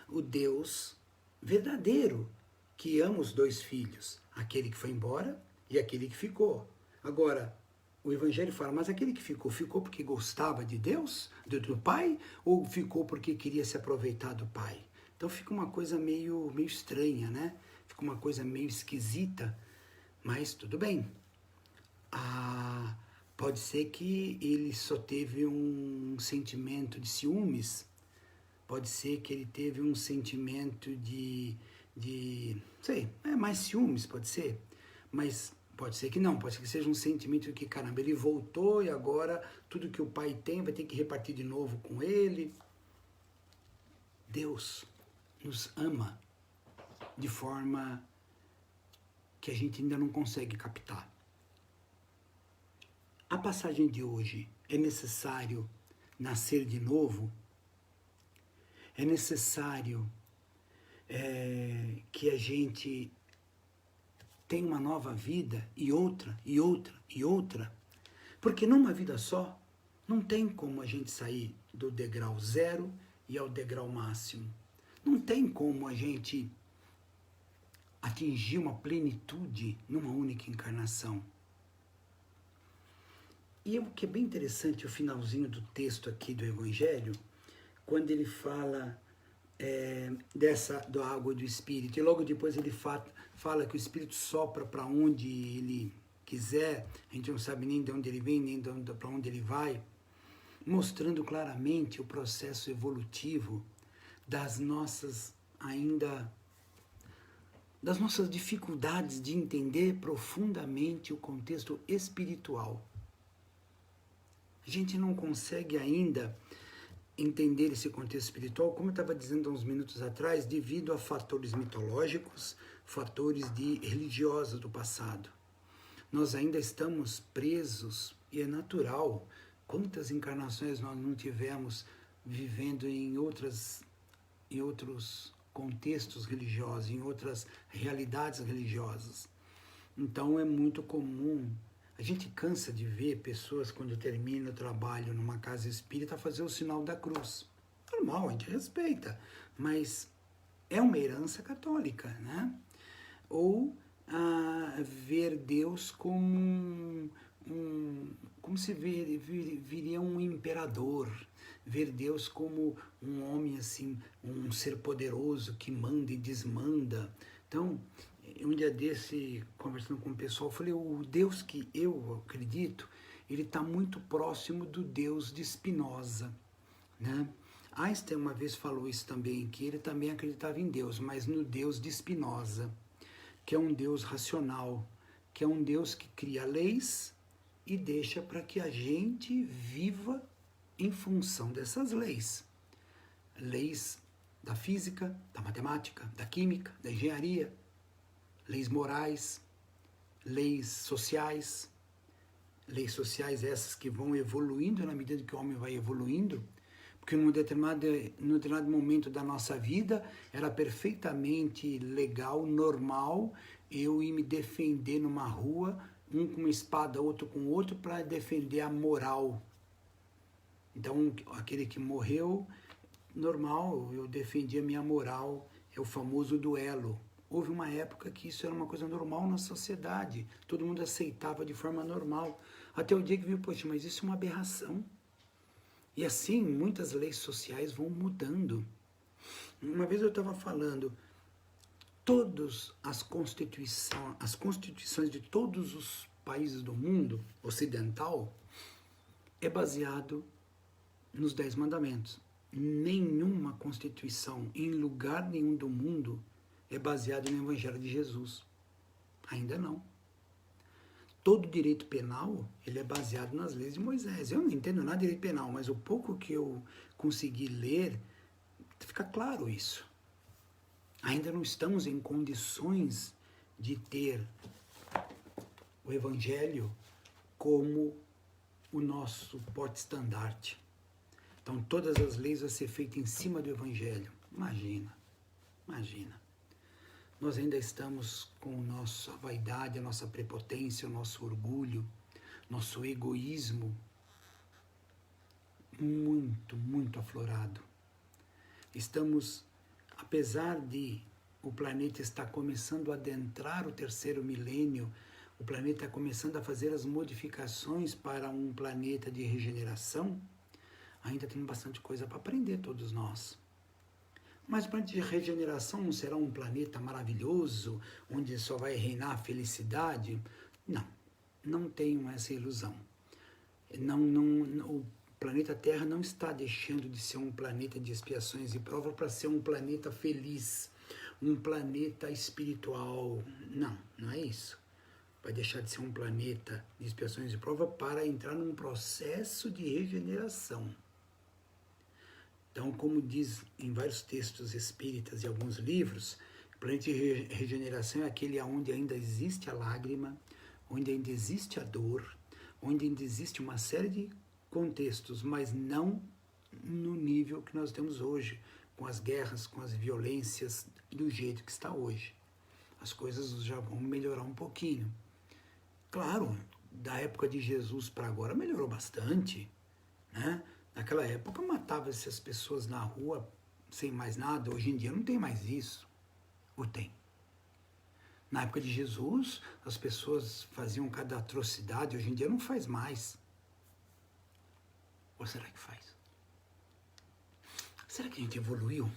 o Deus verdadeiro, que ama os 2 filhos, aquele que foi embora e aquele que ficou. Agora, o Evangelho fala: mas aquele que ficou porque gostava de Deus, do Pai, ou ficou porque queria se aproveitar do Pai? Então fica uma coisa meio estranha, né? Fica uma coisa meio esquisita, mas tudo bem. Pode ser que ele só teve um sentimento de ciúmes, pode ser que ele teve um sentimento de mais ciúmes, pode ser, mas pode ser que não, pode ser que seja um sentimento de que, caramba, ele voltou e agora tudo que o pai tem vai ter que repartir de novo com ele. Deus nos ama de forma que a gente ainda não consegue captar. A passagem de hoje: é necessário nascer de novo? É necessário que a gente tem uma nova vida e outra, e outra, e outra. Porque numa vida só, não tem como a gente sair do degrau zero e ao degrau máximo. Não tem como a gente atingir uma plenitude numa única encarnação. E o que é bem interessante, o finalzinho do texto aqui do Evangelho, quando ele fala da água do Espírito, e logo depois ele fala que o Espírito sopra para onde ele quiser, a gente não sabe nem de onde ele vem, nem para onde ele vai, mostrando claramente o processo evolutivo das nossas dificuldades de entender profundamente o contexto espiritual. A gente não consegue ainda entender esse contexto espiritual, como eu estava dizendo há uns minutos atrás, devido a fatores mitológicos, fatores religiosos do passado. Nós ainda estamos presos, e é natural. Quantas encarnações nós não tivemos vivendo em outros contextos religiosos, em outras realidades religiosas. Então é muito comum. A gente cansa de ver pessoas, quando termina o trabalho numa casa espírita, fazer o sinal da cruz. Normal, a gente respeita, mas é uma herança católica, né? Ou ver Deus como se viria um imperador, ver Deus como um homem assim, um ser poderoso que manda e desmanda. Então, um dia desse, conversando com o pessoal, eu falei, o Deus que eu acredito, ele está muito próximo do Deus de Spinoza, né? Einstein uma vez falou isso também, que ele também acreditava em Deus, mas no Deus de Spinoza, que é um Deus racional, que é um Deus que cria leis e deixa para que a gente viva em função dessas leis. Leis da física, da matemática, da química, da engenharia, leis morais, leis sociais essas que vão evoluindo na medida que o homem vai evoluindo, porque num determinado momento da nossa vida era perfeitamente legal, normal, eu ir me defender numa rua, um com uma espada, outro com outro, para defender a moral. Então, aquele que morreu, normal, eu defendi a minha moral, é o famoso duelo. Houve uma época que isso era uma coisa normal na sociedade, todo mundo aceitava de forma normal, até o dia que viu, poxa, mas isso é uma aberração. E assim, muitas leis sociais vão mudando. Uma vez eu estava falando, todas as constituições de todos os países do mundo ocidental é baseado nos 10 mandamentos. Nenhuma constituição em lugar nenhum do mundo é baseada no Evangelho de Jesus. Ainda não. Todo direito penal, ele é baseado nas leis de Moisés. Eu não entendo nada de direito penal, mas o pouco que eu consegui ler, fica claro isso. Ainda não estamos em condições de ter o Evangelho como o nosso porte-estandarte. Então, todas as leis vão ser feitas em cima do Evangelho. Imagina. Nós ainda estamos com a nossa vaidade, a nossa prepotência, o nosso orgulho, nosso egoísmo muito aflorado. Estamos, apesar de o planeta estar começando a adentrar o 3º milênio, o planeta começando a fazer as modificações para um planeta de regeneração, ainda temos bastante coisa para aprender todos nós. Mas o planeta de regeneração não será um planeta maravilhoso, onde só vai reinar a felicidade? Não tenham essa ilusão. O planeta Terra não está deixando de ser um planeta de expiações e provas para ser um planeta feliz, um planeta espiritual. Não é isso. Vai deixar de ser um planeta de expiações e provas para entrar num processo de regeneração. Então, como diz em vários textos espíritas e alguns livros, o planeta de regeneração é aquele onde ainda existe a lágrima, onde ainda existe a dor, onde ainda existe uma série de contextos, mas não no nível que nós temos hoje, com as guerras, com as violências, do jeito que está hoje. as coisas já vão melhorar um pouquinho. Claro, da época de Jesus para agora melhorou bastante, né? Naquela época matava-se as pessoas na rua sem mais nada, hoje em dia não tem mais isso. Ou tem? Na época de Jesus, as pessoas faziam cada atrocidade, hoje em dia não faz mais. Ou será que faz? Será que a gente evoluiu?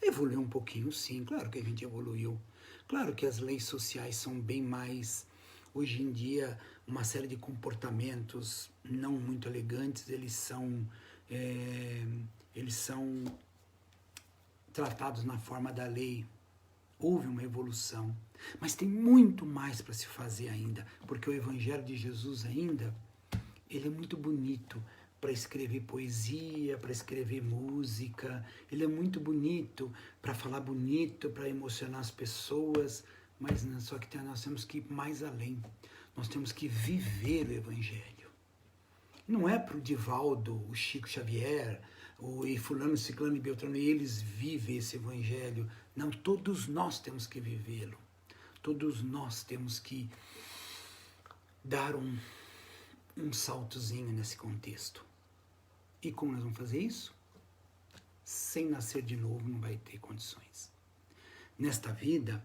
Evoluiu um pouquinho, sim, claro que a gente evoluiu. Claro que as leis sociais são bem mais... Hoje em dia, uma série de comportamentos não muito elegantes, eles são tratados na forma da lei. Houve uma evolução, mas tem muito mais para se fazer ainda, porque o Evangelho de Jesus ainda, ele é muito bonito para escrever poesia, para escrever música, ele é muito bonito para falar bonito, para emocionar as pessoas, mas só que nós temos que ir mais além, nós temos que viver o Evangelho. Não é para o Divaldo, o Chico Xavier, e fulano, ciclano e beltrano, eles vivem esse Evangelho. Não, todos nós temos que vivê-lo. Todos nós temos que dar um saltozinho nesse contexto. E como nós vamos fazer isso? Sem nascer de novo não vai ter condições. Nesta vida,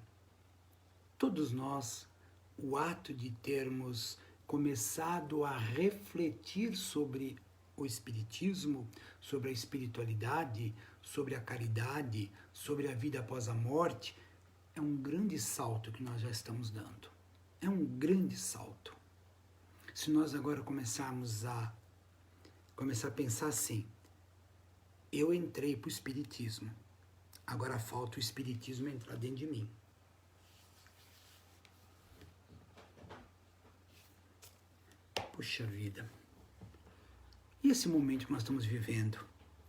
todos nós, o ato de termos começado a refletir sobre o Espiritismo, sobre a espiritualidade, sobre a caridade, sobre a vida após a morte, é um grande salto que nós já estamos dando. É um grande salto. Se nós agora começarmos a pensar assim, eu entrei para o Espiritismo, agora falta o Espiritismo entrar dentro de mim. Puxa vida. E esse momento que nós estamos vivendo,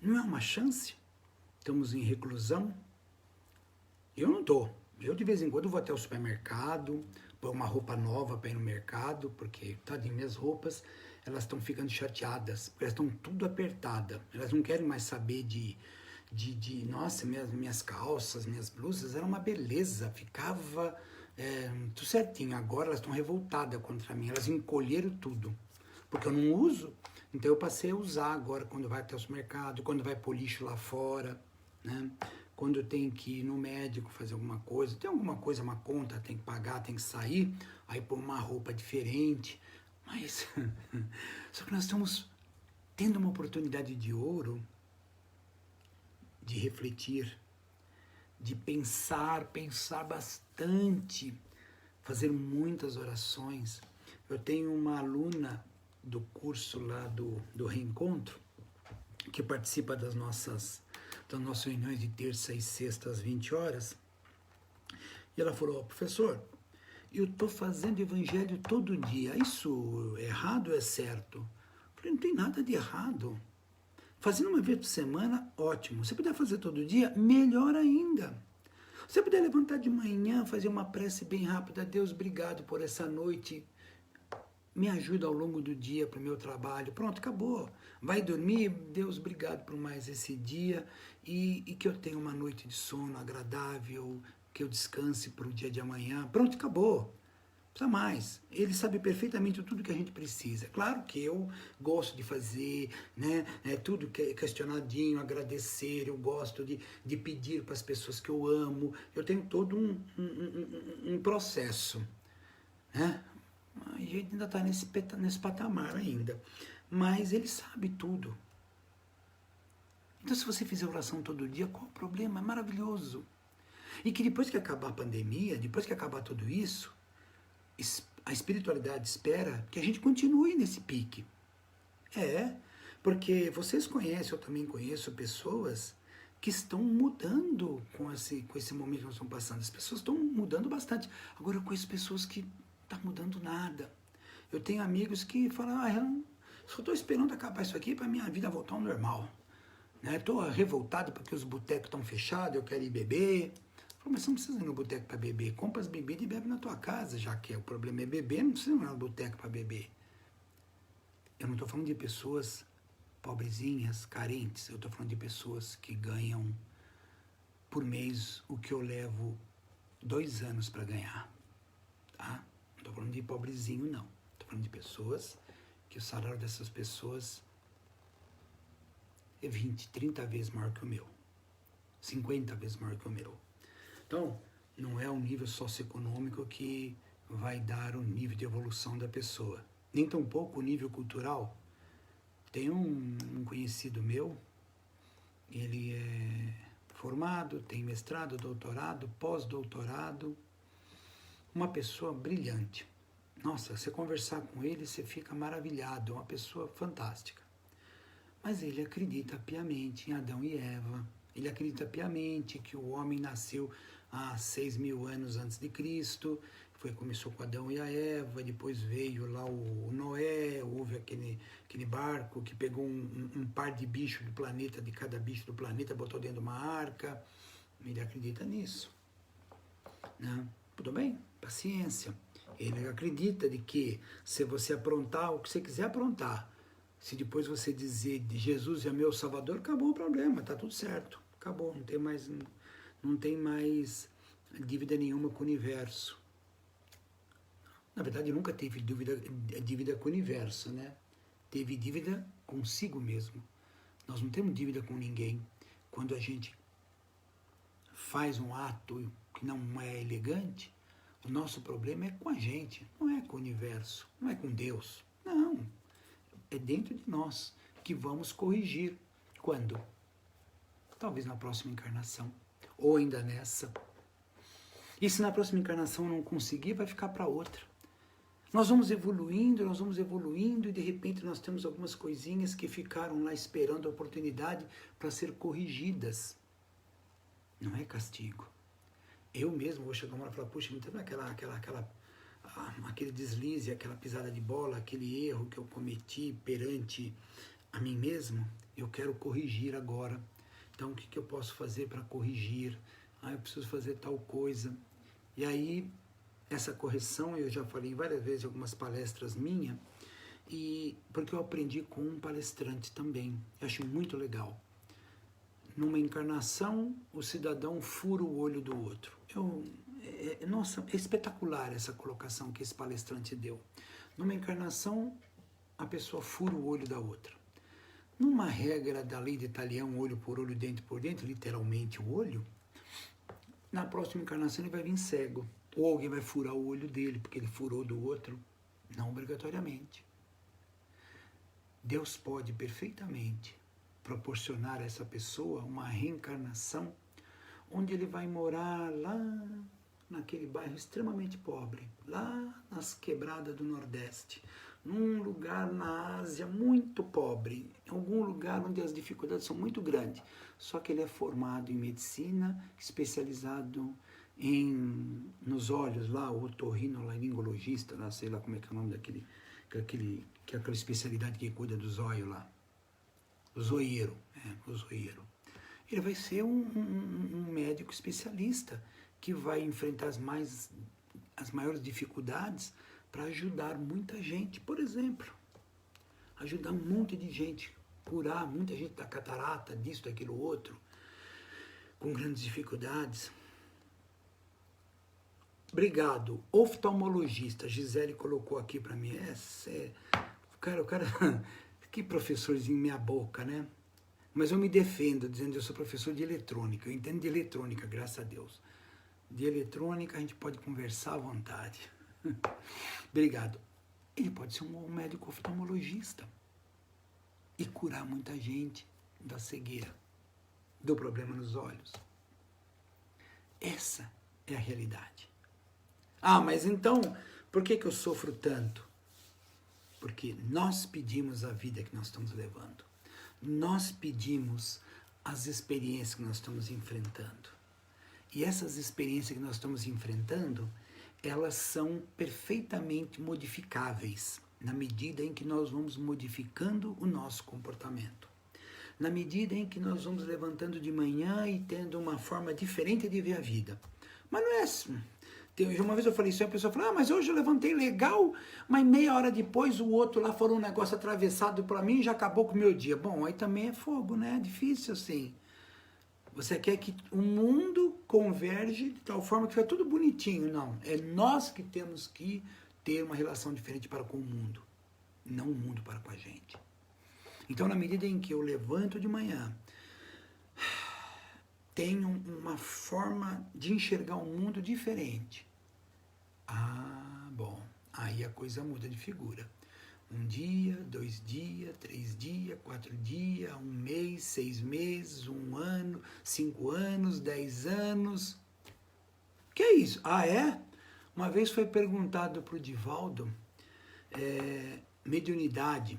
não é uma chance? Estamos em reclusão? Eu não estou. Eu de vez em quando vou até o supermercado, pôr uma roupa nova para ir no mercado, porque, tadinho, minhas roupas, elas estão ficando chateadas, porque elas estão tudo apertadas. Elas não querem mais saber nossa, minhas calças, minhas blusas, era uma beleza, ficava tudo certinho. Agora elas estão revoltadas contra mim, elas encolheram tudo, porque eu não uso. Então eu passei a usar agora quando vai até o supermercado, quando vai pôr lixo lá fora, né? Quando tem que ir no médico fazer alguma coisa, tem alguma coisa, uma conta, tem que pagar, tem que sair, aí pôr uma roupa diferente. Mas, só que nós estamos tendo uma oportunidade de ouro de refletir, de pensar bastante, fazer muitas orações. Eu tenho uma aluna do curso lá do Reencontro, que participa das nossas reuniões de terça e sexta às 20 horas, e ela falou, professor, eu estou fazendo evangelho todo dia, isso é errado ou é certo? Eu falei, não tem nada de errado. Fazendo uma vez por semana, ótimo. Se puder fazer todo dia, melhor ainda. Se puder levantar de manhã, fazer uma prece bem rápida, Deus, obrigado por essa noite, me ajuda ao longo do dia para o meu trabalho, pronto, acabou. Vai dormir, Deus, obrigado por mais esse dia e que eu tenha uma noite de sono agradável, que eu descanse para o dia de amanhã, pronto, acabou. Não precisa mais. Ele sabe perfeitamente tudo que a gente precisa. Claro que eu gosto de fazer, né, tudo questionadinho, agradecer, eu gosto de pedir para as pessoas que eu amo, eu tenho todo um processo, né? A gente ainda está nesse patamar ainda. Mas ele sabe tudo. Então, se você fizer oração todo dia, qual o problema? É maravilhoso. E que depois que acabar a pandemia, depois que acabar tudo isso, a espiritualidade espera que a gente continue nesse pique. Porque vocês conhecem, eu também conheço pessoas que estão mudando com esse momento que nós estamos passando. As pessoas estão mudando bastante. Agora eu conheço pessoas que não estão mudando nada. Eu tenho amigos que falam, eu só estou esperando acabar isso aqui para minha vida voltar ao normal. Estou revoltado porque os botecos estão fechados, eu quero ir beber. Falei, mas você não precisa ir no boteco para beber. Compra as bebidas e bebe na tua casa, já que o problema é beber, não precisa ir no boteco para beber. Eu não estou falando de pessoas pobrezinhas, carentes. Eu estou falando de pessoas que ganham por mês o que eu levo 2 anos para ganhar, tá? Não estou falando de pobrezinho, não. Estou falando de pessoas que o salário dessas pessoas é 20, 30 vezes maior que o meu. 50 vezes maior que o meu. Então, não é um nível socioeconômico que vai dar o nível de evolução da pessoa. Nem tampouco o nível cultural. Tem um conhecido meu, ele é formado, tem mestrado, doutorado, pós-doutorado, uma pessoa brilhante. Nossa, você conversar com ele, você fica maravilhado, é uma pessoa fantástica. Mas ele acredita piamente em Adão e Eva. Ele acredita piamente que o homem nasceu há 6.000 anos antes de Cristo. Começou com Adão e a Eva, depois veio lá o Noé, houve aquele barco que pegou um par de bichos do planeta, de cada bicho do planeta, botou dentro de uma arca. Ele acredita nisso. Né? Tudo bem? Paciência. Ele acredita de que se você aprontar o que você quiser aprontar, se depois você dizer de Jesus é meu Salvador, acabou o problema, tá tudo certo. Acabou, não tem mais dívida nenhuma com o universo. Na verdade, nunca teve dívida com o universo, né? Teve dívida consigo mesmo. Nós não temos dívida com ninguém. Quando a gente faz um ato que não é elegante, o nosso problema é com a gente, não é com o universo, não é com Deus. Não. É dentro de nós que vamos corrigir. Quando? Talvez na próxima encarnação. Ou ainda nessa. E se na próxima encarnação não conseguir, vai ficar para outra. Nós vamos evoluindo e de repente nós temos algumas coisinhas que ficaram lá esperando a oportunidade para ser corrigidas. Não é castigo. Eu mesmo vou chegar uma hora e falar, puxa, então aquele deslize, aquela pisada de bola, aquele erro que eu cometi perante a mim mesmo, eu quero corrigir agora. Então, o que eu posso fazer para corrigir? Eu preciso fazer tal coisa. E aí, essa correção, eu já falei várias vezes em algumas palestras minhas, porque eu aprendi com um palestrante também. Eu acho muito legal. Numa encarnação, o cidadão fura o olho do outro. Nossa, é espetacular essa colocação que esse palestrante deu. Numa encarnação, a pessoa fura o olho da outra. Numa regra da lei de Talião, olho por olho, dente por dente, literalmente o olho, na próxima encarnação ele vai vir cego. Ou alguém vai furar o olho dele, porque ele furou do outro. Não obrigatoriamente. Deus pode perfeitamente proporcionar a essa pessoa uma reencarnação onde ele vai morar lá naquele bairro extremamente pobre, lá nas quebradas do Nordeste, num lugar na Ásia muito pobre, em algum lugar onde as dificuldades são muito grandes, só que ele é formado em medicina, especializado nos olhos lá, o otorrinolaringologista, lá, sei lá como é que é o nome aquela especialidade que cuida dos olhos lá, o zoeiro. Ele vai ser um médico especialista que vai enfrentar as maiores dificuldades para ajudar muita gente. Por exemplo, ajudar um monte de gente, curar muita gente da catarata, disso, daquilo, outro, com grandes dificuldades. Obrigado. Oftalmologista, Gisele colocou aqui para mim. O cara, que professorzinho meia boca, né? Mas eu me defendo dizendo que eu sou professor de eletrônica. Eu entendo de eletrônica, graças a Deus. De eletrônica a gente pode conversar à vontade. Obrigado. Ele pode ser um médico oftalmologista e curar muita gente da cegueira, do problema nos olhos. Essa é a realidade. Mas então, por que eu sofro tanto? Porque nós pedimos a vida que nós estamos levando. Nós pedimos as experiências que nós estamos enfrentando. E essas experiências que nós estamos enfrentando, elas são perfeitamente modificáveis, na medida em que nós vamos modificando o nosso comportamento. Na medida em que nós vamos levantando de manhã e tendo uma forma diferente de ver a vida. Mas não é assim. Uma vez eu falei isso, e a pessoa falou, mas hoje eu levantei legal, mas meia hora depois o outro lá falou um negócio atravessado para mim e já acabou com o meu dia. Bom, aí também é fogo, né? É difícil assim. Você quer que o mundo converge de tal forma que fica tudo bonitinho. Não, é nós que temos que ter uma relação diferente para com o mundo, não o mundo para com a gente. Então, na medida em que eu levanto de manhã, tenho uma forma de enxergar o mundo diferente. Ah, bom, aí a coisa muda de figura. 1 dia, 2 dias, 3 dias, 4 dias, 1 mês, 6 meses, 1 ano, 5 anos, 10 anos. Que é isso? Ah, é? Uma vez foi perguntado para o Divaldo, mediunidade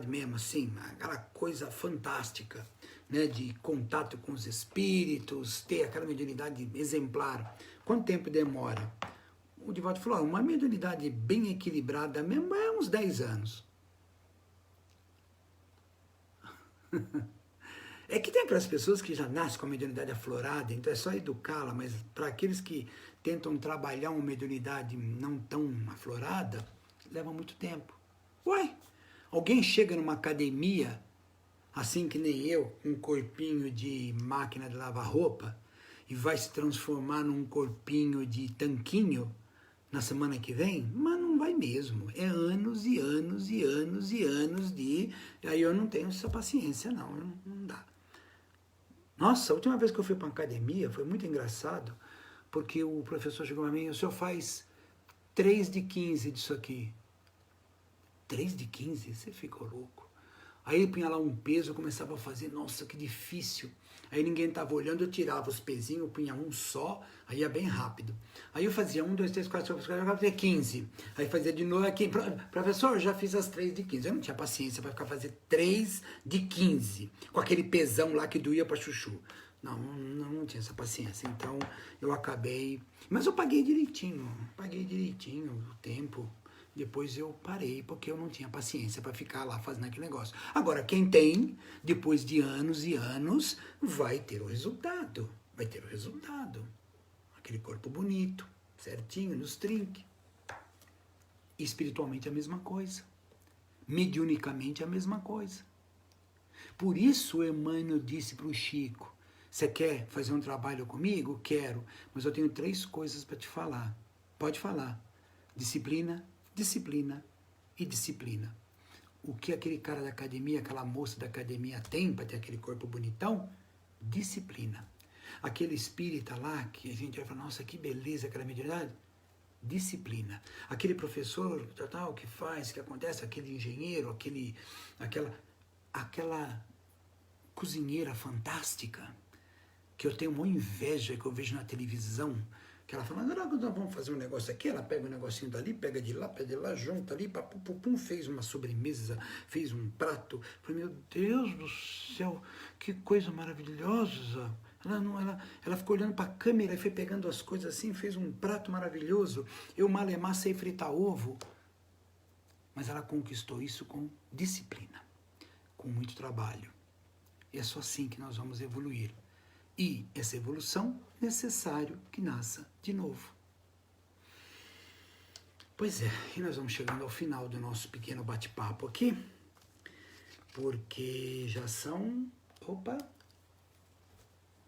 mesmo, assim, aquela coisa fantástica, né, de contato com os espíritos, ter aquela mediunidade exemplar. Quanto tempo demora? O Divaldo falou, uma mediunidade bem equilibrada mesmo é uns 10 anos. É que tem aquelas pessoas que já nascem com a mediunidade aflorada, então é só educá-la, mas para aqueles que tentam trabalhar uma mediunidade não tão aflorada, leva muito tempo. Uai, alguém chega numa academia, assim que nem eu, com um corpinho de máquina de lavar roupa, e vai se transformar num corpinho de tanquinho na semana que vem? Mas não vai mesmo. É anos e anos e anos e anos de... Aí eu não tenho essa paciência, não dá. Nossa, a última vez que eu fui para uma academia foi muito engraçado, porque o professor chegou a mim, o senhor faz 3 de 15 disso aqui. 3 de 15? Você ficou louco. Aí ele punha lá um peso, eu começava a fazer, nossa, que difícil. Aí ninguém estava olhando, eu tirava os pezinhos, eu punha um só, aí ia bem rápido. Aí eu fazia 1, 2, 3, 4, 5, 6, 7, 8, 9, 10, 15. Aí fazia de novo aqui, professor, já fiz as 3 de 15. Eu não tinha paciência para ficar fazer 3 de 15, com aquele pesão lá que doía para chuchu. Não tinha essa paciência. Então eu acabei, mas eu paguei direitinho o tempo. Depois eu parei, porque eu não tinha paciência para ficar lá fazendo aquele negócio. Agora, quem tem, depois de anos e anos, vai ter o resultado. Vai ter o resultado. Aquele corpo bonito, certinho, nos trinques. Espiritualmente a mesma coisa. Mediunicamente a mesma coisa. Por isso o Emmanuel disse para o Chico, você quer fazer um trabalho comigo? Quero, mas eu tenho 3 coisas para te falar. Pode falar. Disciplina, disciplina e disciplina. O que aquele cara da academia, aquela moça da academia tem para ter aquele corpo bonitão? Disciplina. Aquele espírita lá, que a gente vai falar, nossa, que beleza aquela mediunidade? Disciplina. Aquele professor tal que faz, que acontece, aquele engenheiro, aquela cozinheira fantástica, que eu tenho uma inveja, que eu vejo na televisão, que ela fala, não, nós vamos fazer um negócio aqui, ela pega um negocinho dali, pega de lá, junta ali, pum, fez uma sobremesa, fez um prato. Eu falei, meu Deus do céu, que coisa maravilhosa. Ela ficou olhando para a câmera e foi pegando as coisas assim, fez um prato maravilhoso. Eu malemar sei fritar ovo. Mas ela conquistou isso com disciplina, com muito trabalho. E é só assim que nós vamos evoluir. E essa evolução, necessário que nasça de novo. Pois é, e nós vamos chegando ao final do nosso pequeno bate-papo aqui, porque já são,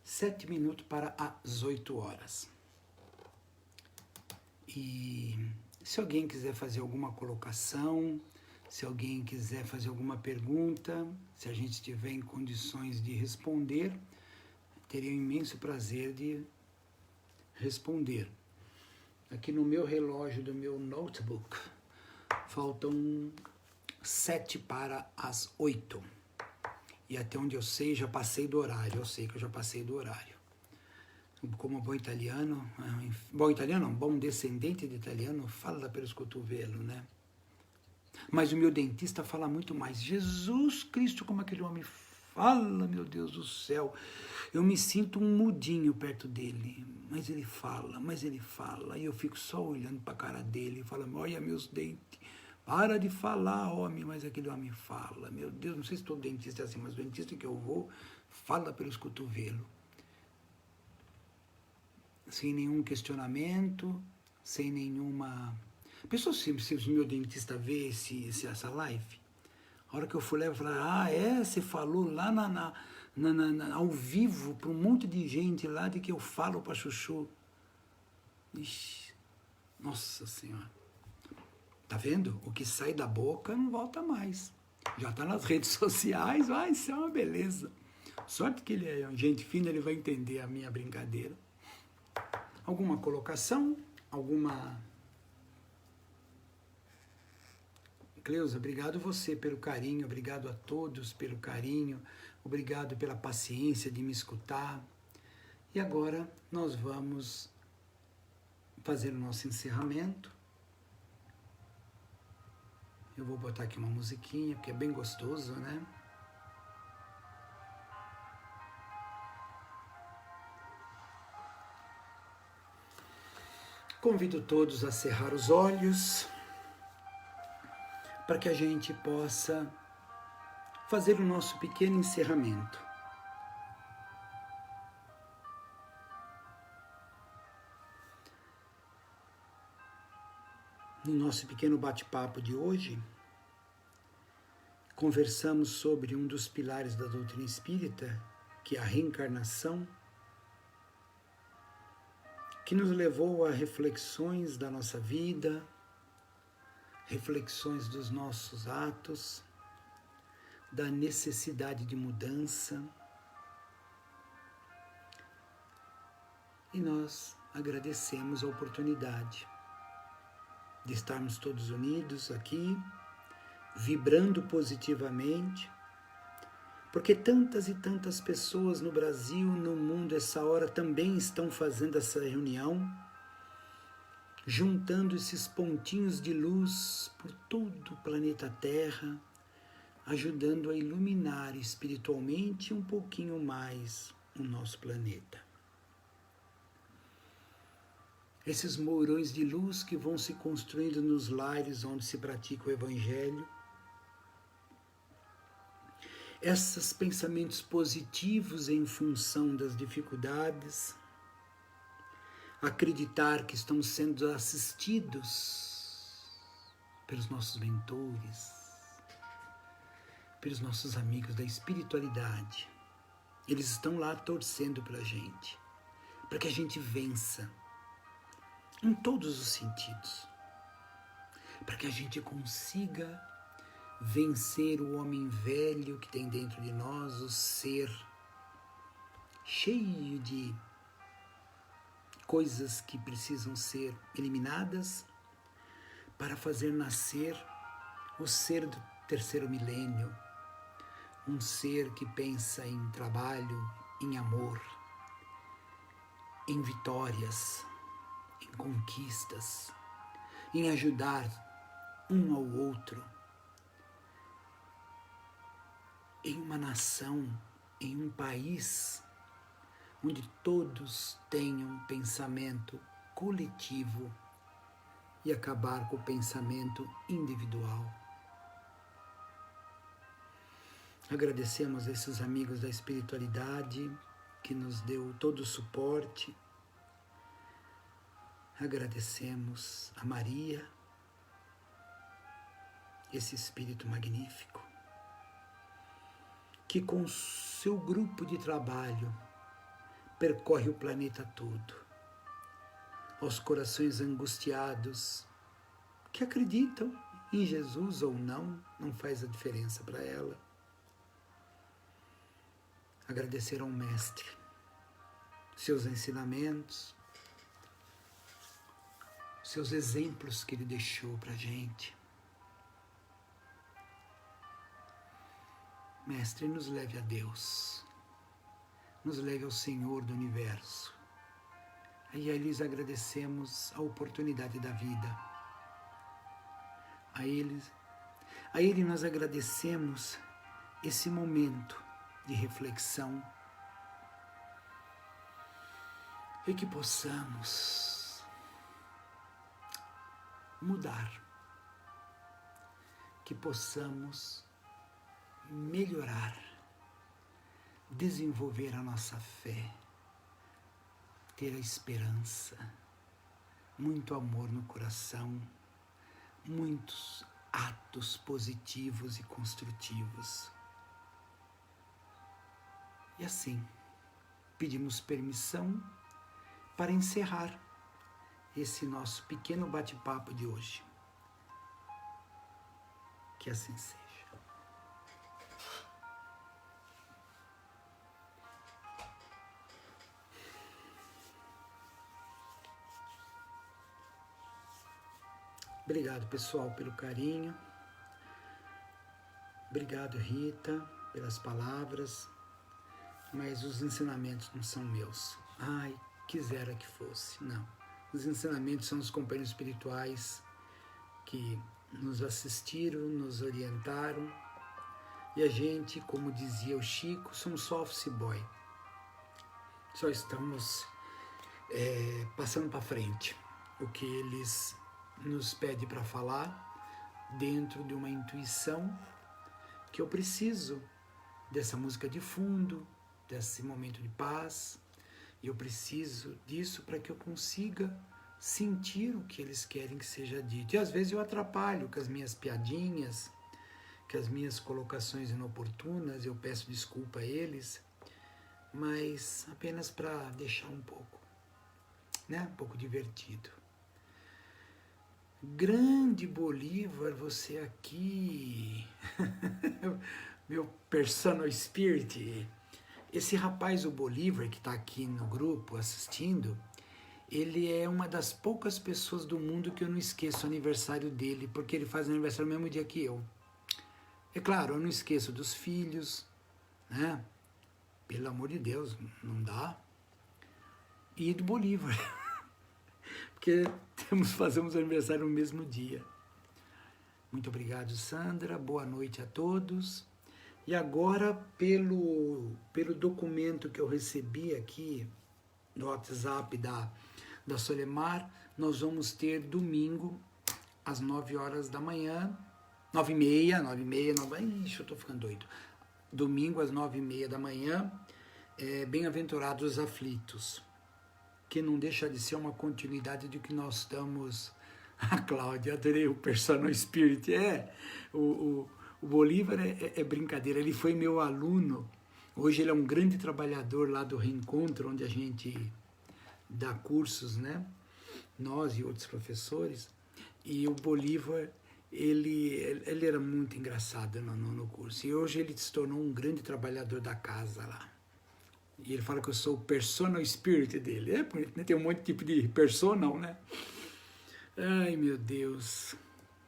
7 minutos para as 8 horas. E se alguém quiser fazer alguma colocação, se alguém quiser fazer alguma pergunta, se a gente estiver em condições de responder, teria um imenso prazer de responder. Aqui no meu relógio do meu notebook, faltam 7 para as 8. E até onde eu sei, já passei do horário. Eu sei que eu já passei do horário. Como bom italiano, bom descendente de italiano, fala pelos cotovelos, né? Mas o meu dentista fala muito mais. Jesus Cristo, como aquele homem fala, meu Deus do céu. Eu me sinto um mudinho perto dele. Mas ele fala. E eu fico só olhando para a cara dele e falando, olha meus dentes. Para de falar, homem. Mas aquele homem fala. Meu Deus, não sei se todo dentista é assim, mas o dentista que eu vou fala pelos cotovelos. Sem nenhum questionamento, sem nenhuma... Pessoal, se o meu dentista vê essa live, A hora que eu fui lá, eu falei, você falou lá ao vivo para um monte de gente lá de que eu falo para Chuchu. Ixi, nossa Senhora. Tá vendo? O que sai da boca não volta mais. Já está nas redes sociais, vai ser uma beleza. Sorte que ele é gente fina, ele vai entender a minha brincadeira. Alguma colocação? Alguma... Cleusa, obrigado você pelo carinho, obrigado a todos pelo carinho, obrigado pela paciência de me escutar. E agora nós vamos fazer o nosso encerramento. Eu vou botar aqui uma musiquinha, porque é bem gostoso, né? Convido todos a cerrar os olhos para que a gente possa fazer o nosso pequeno encerramento. No nosso pequeno bate-papo de hoje, conversamos sobre um dos pilares da doutrina espírita, que é a reencarnação, que nos levou a reflexões da nossa vida, reflexões dos nossos atos, da necessidade de mudança. E nós agradecemos a oportunidade de estarmos todos unidos aqui, vibrando positivamente, porque tantas e tantas pessoas no Brasil, no mundo, essa hora também estão fazendo essa reunião, juntando esses pontinhos de luz por todo o planeta Terra, ajudando a iluminar espiritualmente um pouquinho mais o nosso planeta. Esses mourões de luz que vão se construindo nos lares onde se pratica o Evangelho, esses pensamentos positivos em função das dificuldades, acreditar que estão sendo assistidos pelos nossos mentores, pelos nossos amigos da espiritualidade. Eles estão lá torcendo pela gente, para que a gente vença em todos os sentidos, para que a gente consiga vencer o homem velho que tem dentro de nós, o ser cheio de coisas que precisam ser eliminadas para fazer nascer o ser do terceiro milênio, um ser que pensa em trabalho, em amor, em vitórias, em conquistas, em ajudar um ao outro, em uma nação, em um país onde todos tenham pensamento coletivo e acabar com o pensamento individual. Agradecemos a esses amigos da espiritualidade que nos deu todo o suporte. Agradecemos a Maria, esse espírito magnífico, que com seu grupo de trabalho percorre o planeta todo, aos corações angustiados, que acreditam em Jesus ou não, não faz a diferença para ela. Agradecer ao Mestre, seus ensinamentos, seus exemplos que ele deixou para a gente. Mestre, nos leve a Deus, nos leve ao Senhor do Universo. E a eles agradecemos a oportunidade da vida. A Ele nós agradecemos esse momento de reflexão e que possamos mudar, que possamos melhorar, desenvolver a nossa fé, ter a esperança, muito amor no coração, muitos atos positivos e construtivos. E assim, pedimos permissão para encerrar esse nosso pequeno bate-papo de hoje. Que assim seja. Obrigado, pessoal, pelo carinho. Obrigado, Rita, pelas palavras. Mas os ensinamentos não são meus. Ai, quisera que fosse. Não. Os ensinamentos são dos companheiros espirituais que nos assistiram, nos orientaram. E a gente, como dizia o Chico, somos só office boy. Só estamos passando para frente o que eles nos pedem para falar dentro de uma intuição que eu preciso dessa música de fundo, desse momento de paz. E eu preciso disso para que eu consiga sentir o que eles querem que seja dito. E às vezes eu atrapalho com as minhas piadinhas, com as minhas colocações inoportunas, eu peço desculpa a eles, mas apenas para deixar um pouco divertido. Grande Bolívar, você aqui, meu personal spirit. Esse rapaz, o Bolívar, que está aqui no grupo assistindo, ele é uma das poucas pessoas do mundo que eu não esqueço o aniversário dele, porque ele faz aniversário no mesmo dia que eu. É claro, eu não esqueço dos filhos, né? Pelo amor de Deus, não dá. E do Bolívar, porque fazemos aniversário no mesmo dia. Muito obrigado, Sandra. Boa noite a todos. E agora, pelo documento que eu recebi aqui no WhatsApp da Solemar, nós vamos ter domingo, às 9 horas da manhã, 9h30, ixi, eu tô ficando doido. Domingo, às 9h30 da manhã, Bem-aventurados os aflitos, que não deixa de ser uma continuidade do que nós estamos... A Cláudia, adorei o personal spirit, o Bolívar é brincadeira, ele foi meu aluno, hoje ele é um grande trabalhador lá do Reencontro, onde a gente dá cursos, né? Nós e outros professores, e o Bolívar, ele era muito engraçado no curso, e hoje ele se tornou um grande trabalhador da casa lá. E ele fala que eu sou o personal spirit dele, tem um monte de tipo de personal, né? Ai, meu Deus,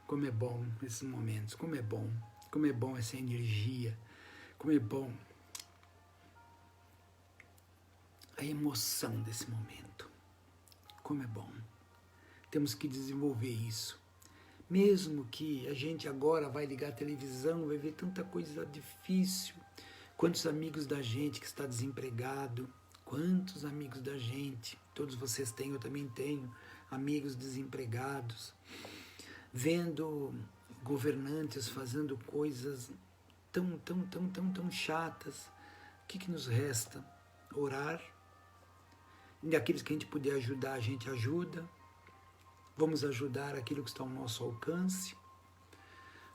como é bom esses momentos, como é bom essa energia, como é bom a emoção desse momento, como é bom. Temos que desenvolver isso, mesmo que a gente agora vai ligar a televisão, vai ver tanta coisa difícil, quantos amigos da gente que está desempregado, quantos amigos da gente, todos vocês têm, eu também tenho, amigos desempregados, vendo governantes fazendo coisas tão chatas. O que nos resta? Orar. E aqueles que a gente puder ajudar, a gente ajuda. Vamos ajudar aquilo que está ao nosso alcance.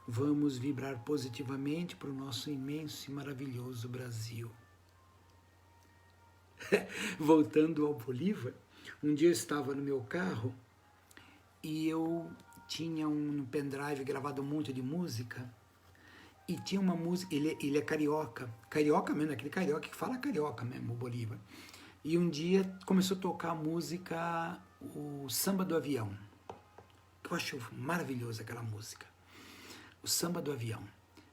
Vamos vibrar positivamente para o nosso imenso e maravilhoso Brasil. Voltando ao Bolívar, um dia eu estava no meu carro e eu tinha um pendrive gravado um monte de música e tinha uma música, ele é carioca mesmo, aquele carioca que fala carioca mesmo, o Bolívar. E um dia começou a tocar a música, o Samba do Avião, que eu acho maravilhosa aquela música, o Samba do Avião.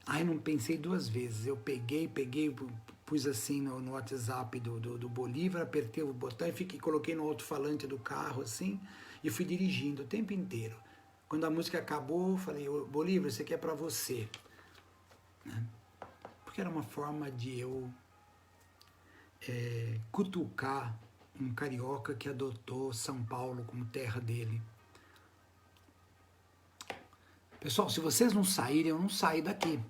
Aí não pensei duas vezes, eu peguei, pus assim no WhatsApp do Bolívar, apertei o botão e coloquei no alto-falante do carro assim, e fui dirigindo o tempo inteiro. Quando a música acabou, eu falei, Bolívar, isso aqui é para você. Né? Porque era uma forma de eu cutucar um carioca que adotou São Paulo como terra dele. Pessoal, se vocês não saírem, eu não saio daqui.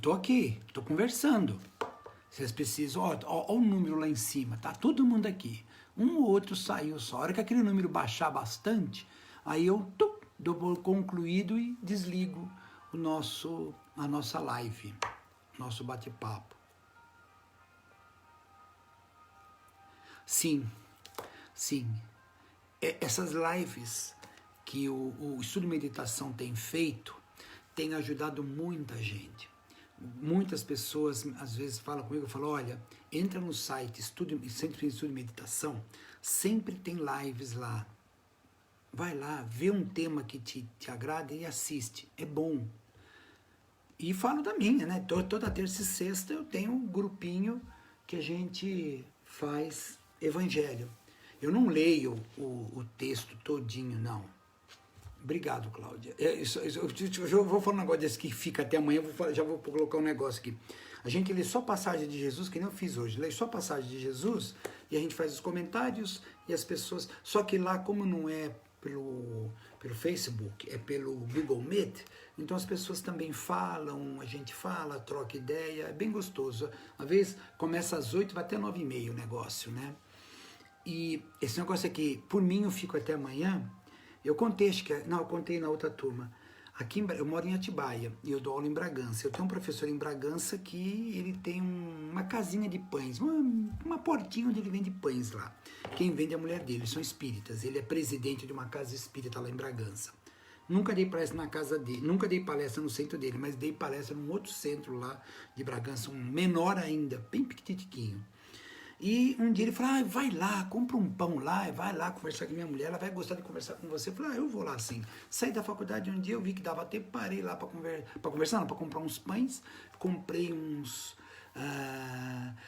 Tô aqui, tô conversando. Vocês precisam, ó o número lá em cima, tá todo mundo aqui. Um ou outro saiu só. A hora que aquele número baixar bastante, aí eu dou por concluído e desligo a nossa live, nosso bate-papo. Sim, sim. Essas lives que o Estudo de Meditação tem feito, tem ajudado muita gente. Muitas pessoas às vezes falam comigo, eu falo, olha, entra no site Centro de Estudo de Meditação, sempre tem lives lá. Vai lá, vê um tema que te agrada e assiste, é bom. E falo da minha, né? Toda terça e sexta eu tenho um grupinho que a gente faz evangelho. Eu não leio o texto todinho, não. Obrigado, Cláudia. Eu vou falar um negócio desse que fica até amanhã, já vou colocar um negócio aqui. A gente lê só passagem de Jesus, que nem eu fiz hoje. Lê só passagem de Jesus e a gente faz os comentários e as pessoas... Só que lá, como não é pelo Facebook, é pelo Google Meet, então as pessoas também falam, a gente fala, troca ideia, é bem gostoso. Uma vez começa às 8, vai até 9h30 o negócio, né? E esse negócio aqui, por mim eu fico até amanhã. Eu contei, eu contei na outra turma. Aqui eu moro em Atibaia e eu dou aula em Bragança. Eu tenho um professor em Bragança que ele tem uma casinha de pães, uma portinha onde ele vende pães lá. Quem vende é a mulher dele, são espíritas. Ele é presidente de uma casa espírita lá em Bragança. Nunca dei palestra na casa dele, nunca dei palestra no centro dele, mas dei palestra num outro centro lá de Bragança, um menor ainda, bem pequitiquinho. E um dia ele falou, vai lá, compra um pão lá, vai lá conversar com minha mulher, ela vai gostar de conversar com você. Eu falei, eu vou lá sim. Saí da faculdade um dia, eu vi que dava tempo, parei lá para comprar uns pães, comprei uns...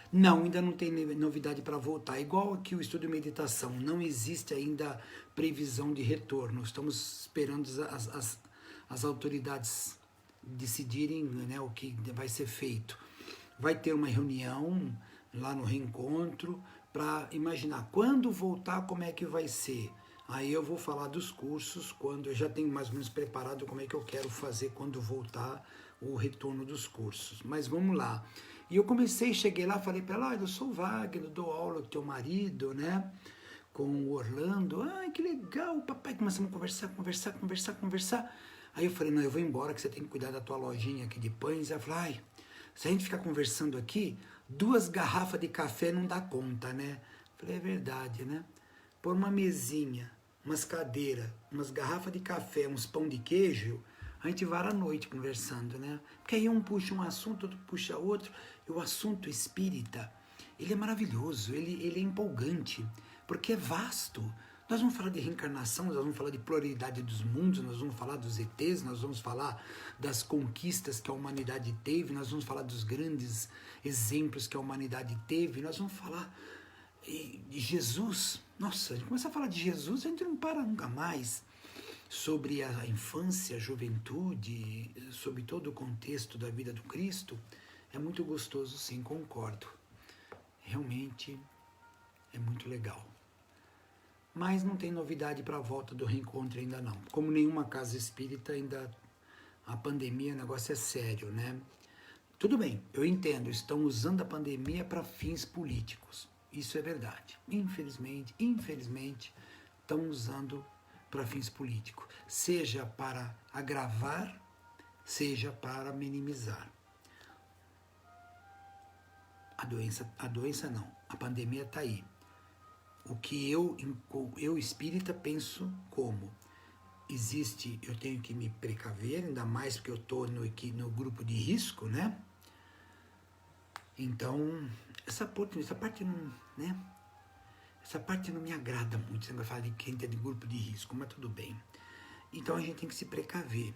não, ainda não tem novidade para voltar. Igual aqui o Estudo de Meditação, não existe ainda previsão de retorno. Estamos esperando as autoridades decidirem, né, o que vai ser feito. Vai ter uma reunião lá no reencontro, para imaginar quando voltar, como é que vai ser. Aí eu vou falar dos cursos, quando eu já tenho mais ou menos preparado como é que eu quero fazer quando voltar o retorno dos cursos. Mas vamos lá. E eu cheguei lá, falei para ela, eu sou o Wagner, dou aula com teu marido, né? Com o Orlando. Que legal, papai. Começamos a conversar. Aí eu falei, não, eu vou embora, que você tem que cuidar da tua lojinha aqui de pães. Ela falou, se a gente ficar conversando aqui, 2 garrafas de café não dá conta, né? Falei, é verdade, né? Pôr uma mesinha, umas cadeiras, umas garrafas de café, uns pão de queijo, a gente vara a noite conversando, né? Porque aí um puxa um assunto, outro puxa outro, e o assunto espírita, ele é maravilhoso, ele é empolgante, porque é vasto. Nós vamos falar de reencarnação, nós vamos falar de pluralidade dos mundos, nós vamos falar dos ETs, nós vamos falar das conquistas que a humanidade teve, nós vamos falar dos grandes exemplos que a humanidade teve, nós vamos falar de Jesus. Nossa, a gente começa a falar de Jesus, a gente não para nunca mais. Sobre a infância, a juventude, sobre todo o contexto da vida do Cristo, é muito gostoso, sim, concordo. Realmente é muito legal. Mas não tem novidade para a volta do reencontro ainda não. Como nenhuma casa espírita, ainda a pandemia, o negócio é sério, né? Tudo bem, eu entendo, estão usando a pandemia para fins políticos. Isso é verdade. Infelizmente, estão usando para fins políticos. Seja para agravar, seja para minimizar. A doença não, a pandemia está aí. O que eu espírita penso como existe, eu tenho que me precaver, ainda mais porque eu estou no grupo de risco, né? Então, essa parte não, né? Essa parte não me agrada muito, você vai falar de quem está de grupo de risco, mas tudo bem. Então a gente tem que se precaver.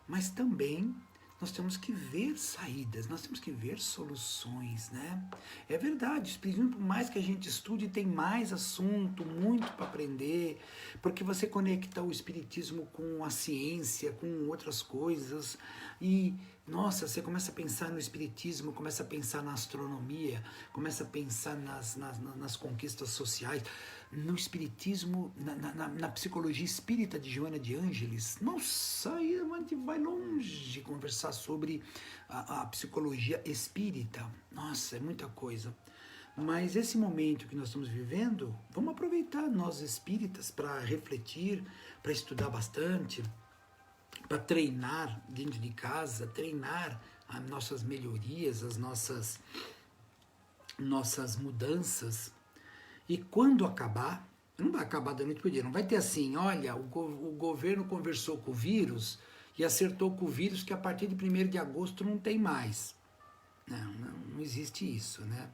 Mas também nós temos que ver saídas, nós temos que ver soluções, né? É verdade, o espiritismo, por mais que a gente estude, tem mais assunto, muito para aprender, porque você conecta o espiritismo com a ciência, com outras coisas, e, nossa, você começa a pensar no espiritismo, começa a pensar na astronomia, começa a pensar nas conquistas sociais, no espiritismo, na psicologia espírita de Joana de Ângeles. Nossa, aí a gente vai longe conversar sobre a psicologia espírita. Nossa, é muita coisa. Mas esse momento que nós estamos vivendo, vamos aproveitar nós espíritas para refletir, para estudar bastante, para treinar dentro de casa, treinar as nossas melhorias, as nossas mudanças. E quando acabar, não vai acabar da noite para o dia, não vai ter assim, olha, o governo conversou com o vírus e acertou com o vírus que a partir de 1º de agosto não tem mais. Não existe isso, né?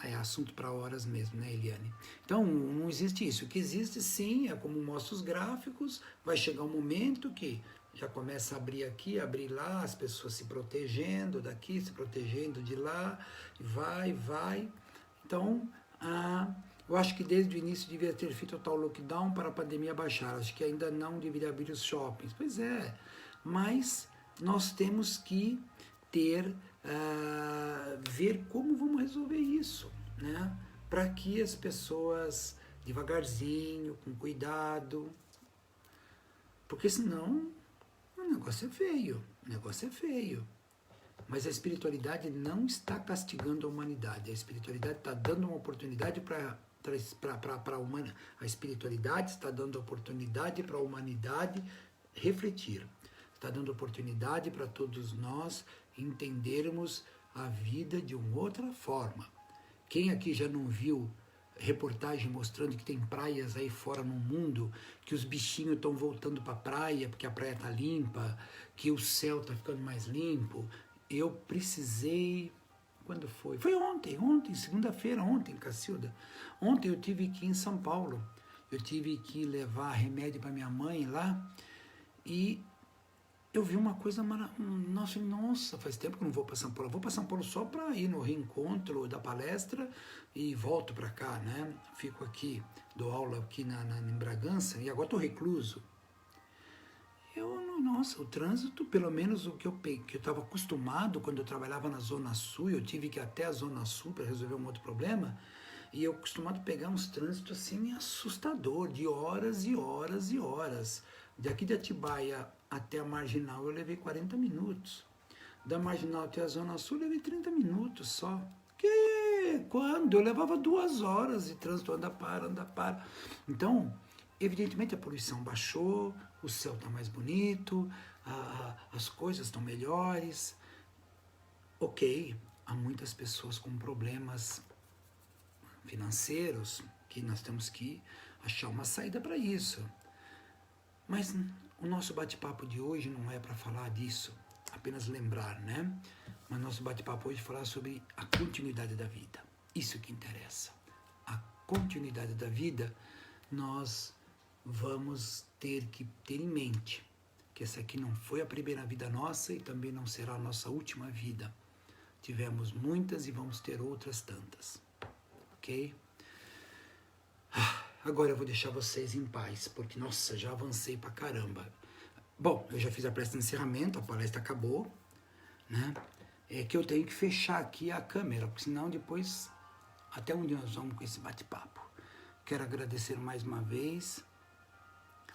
É assunto para horas mesmo, né, Eliane? Então, não existe isso. O que existe, sim, é como mostra os gráficos, vai chegar um momento que já começa a abrir aqui, abrir lá, as pessoas se protegendo daqui, se protegendo de lá, vai. Então, eu acho que desde o início devia ter feito o tal lockdown para a pandemia baixar. Acho que ainda não deveria abrir os shoppings. Pois é, mas nós temos que ver como vamos resolver isso, né? Para que as pessoas, devagarzinho, com cuidado, porque senão o negócio é feio. Mas a espiritualidade não está castigando a humanidade, a espiritualidade está dando uma oportunidade para a humanidade. A espiritualidade está dando oportunidade para a humanidade refletir, está dando oportunidade para todos nós entendermos a vida de uma outra forma. Quem aqui já não viu reportagem mostrando que tem praias aí fora no mundo, que os bichinhos estão voltando para a praia, porque a praia está limpa, que o céu está ficando mais limpo? Eu precisei... Quando foi? Foi ontem, segunda-feira, ontem, Cacilda. Ontem eu tive que ir em São Paulo. Eu tive que levar remédio para minha mãe lá e eu vi uma coisa maravilhosa. Nossa, faz tempo que eu não vou para São Paulo. Eu vou para São Paulo só para ir no reencontro da palestra e volto para cá, né? Fico aqui, dou aula aqui em Bragança e agora estou recluso. Nossa, o trânsito, pelo menos o que eu estava acostumado quando eu trabalhava na Zona Sul, eu tive que ir até a Zona Sul para resolver um outro problema, e eu acostumado a pegar uns trânsitos assim assustador, de horas e horas e horas. Daqui de Atibaia até a Marginal eu levei 40 minutos. Da Marginal até a Zona Sul eu levei 30 minutos só. Quando? Eu levava 2 horas de trânsito, anda para. Então, evidentemente a poluição baixou, o céu está mais bonito, as coisas estão melhores. Ok, há muitas pessoas com problemas financeiros que nós temos que achar uma saída para isso. Mas o nosso bate-papo de hoje não é para falar disso, apenas lembrar, né? Mas nosso bate-papo hoje é falar sobre a continuidade da vida. Isso que interessa. A continuidade da vida, nós vamos ter que ter em mente que essa aqui não foi a primeira vida nossa e também não será a nossa última vida. Tivemos muitas e vamos ter outras tantas. Ok? Agora eu vou deixar vocês em paz, porque, nossa, já avancei pra caramba. Bom, eu já fiz a prece de encerramento, a palestra acabou, né? É que eu tenho que fechar aqui a câmera, porque senão depois, até onde nós vamos com esse bate-papo. Quero agradecer mais uma vez.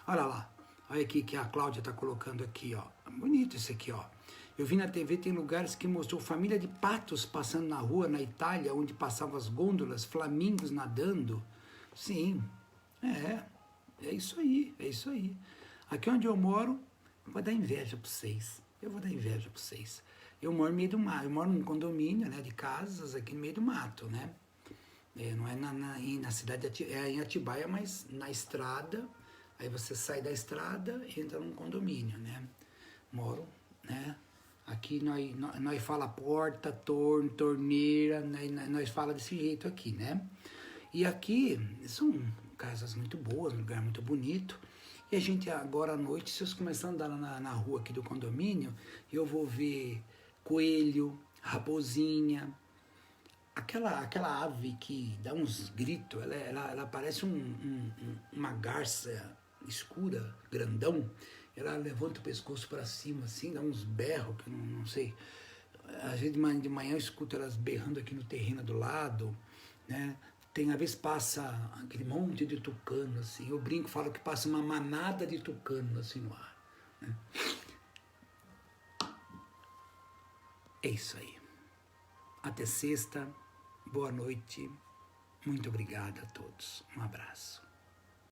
Olha lá, olha aqui que a Cláudia tá colocando aqui, ó. Bonito isso aqui, ó. Eu vi na TV, tem lugares que mostrou família de patos passando na rua, na Itália, onde passavam as gôndolas, flamingos nadando. Sim, é isso aí. Aqui onde eu moro, vai dar inveja para vocês. Eu vou dar inveja para vocês. Eu moro no meio do mato, eu moro num condomínio, né, de casas aqui no meio do mato, né? Não é na cidade, é em Atibaia, mas na estrada. Aí você sai da estrada e entra num condomínio, né? Moro, né? Aqui nós fala porta, torno, torneira, nós fala desse jeito aqui, né? E aqui são casas muito boas, um lugar muito bonito. E a gente agora à noite, se eu começar a andar na rua aqui do condomínio, eu vou ver coelho, raposinha, aquela ave que dá uns gritos, ela parece uma garça escura, grandão. Ela levanta o pescoço para cima assim, dá uns berros que eu não sei. Às vezes de manhã eu escuto elas berrando aqui no terreno do lado, né? Tem, às vezes passa aquele monte de tucano, assim. Eu brinco, falo que passa uma manada de tucano, assim, no ar. Né? É isso aí. Até sexta. Boa noite. Muito obrigado a todos. Um abraço.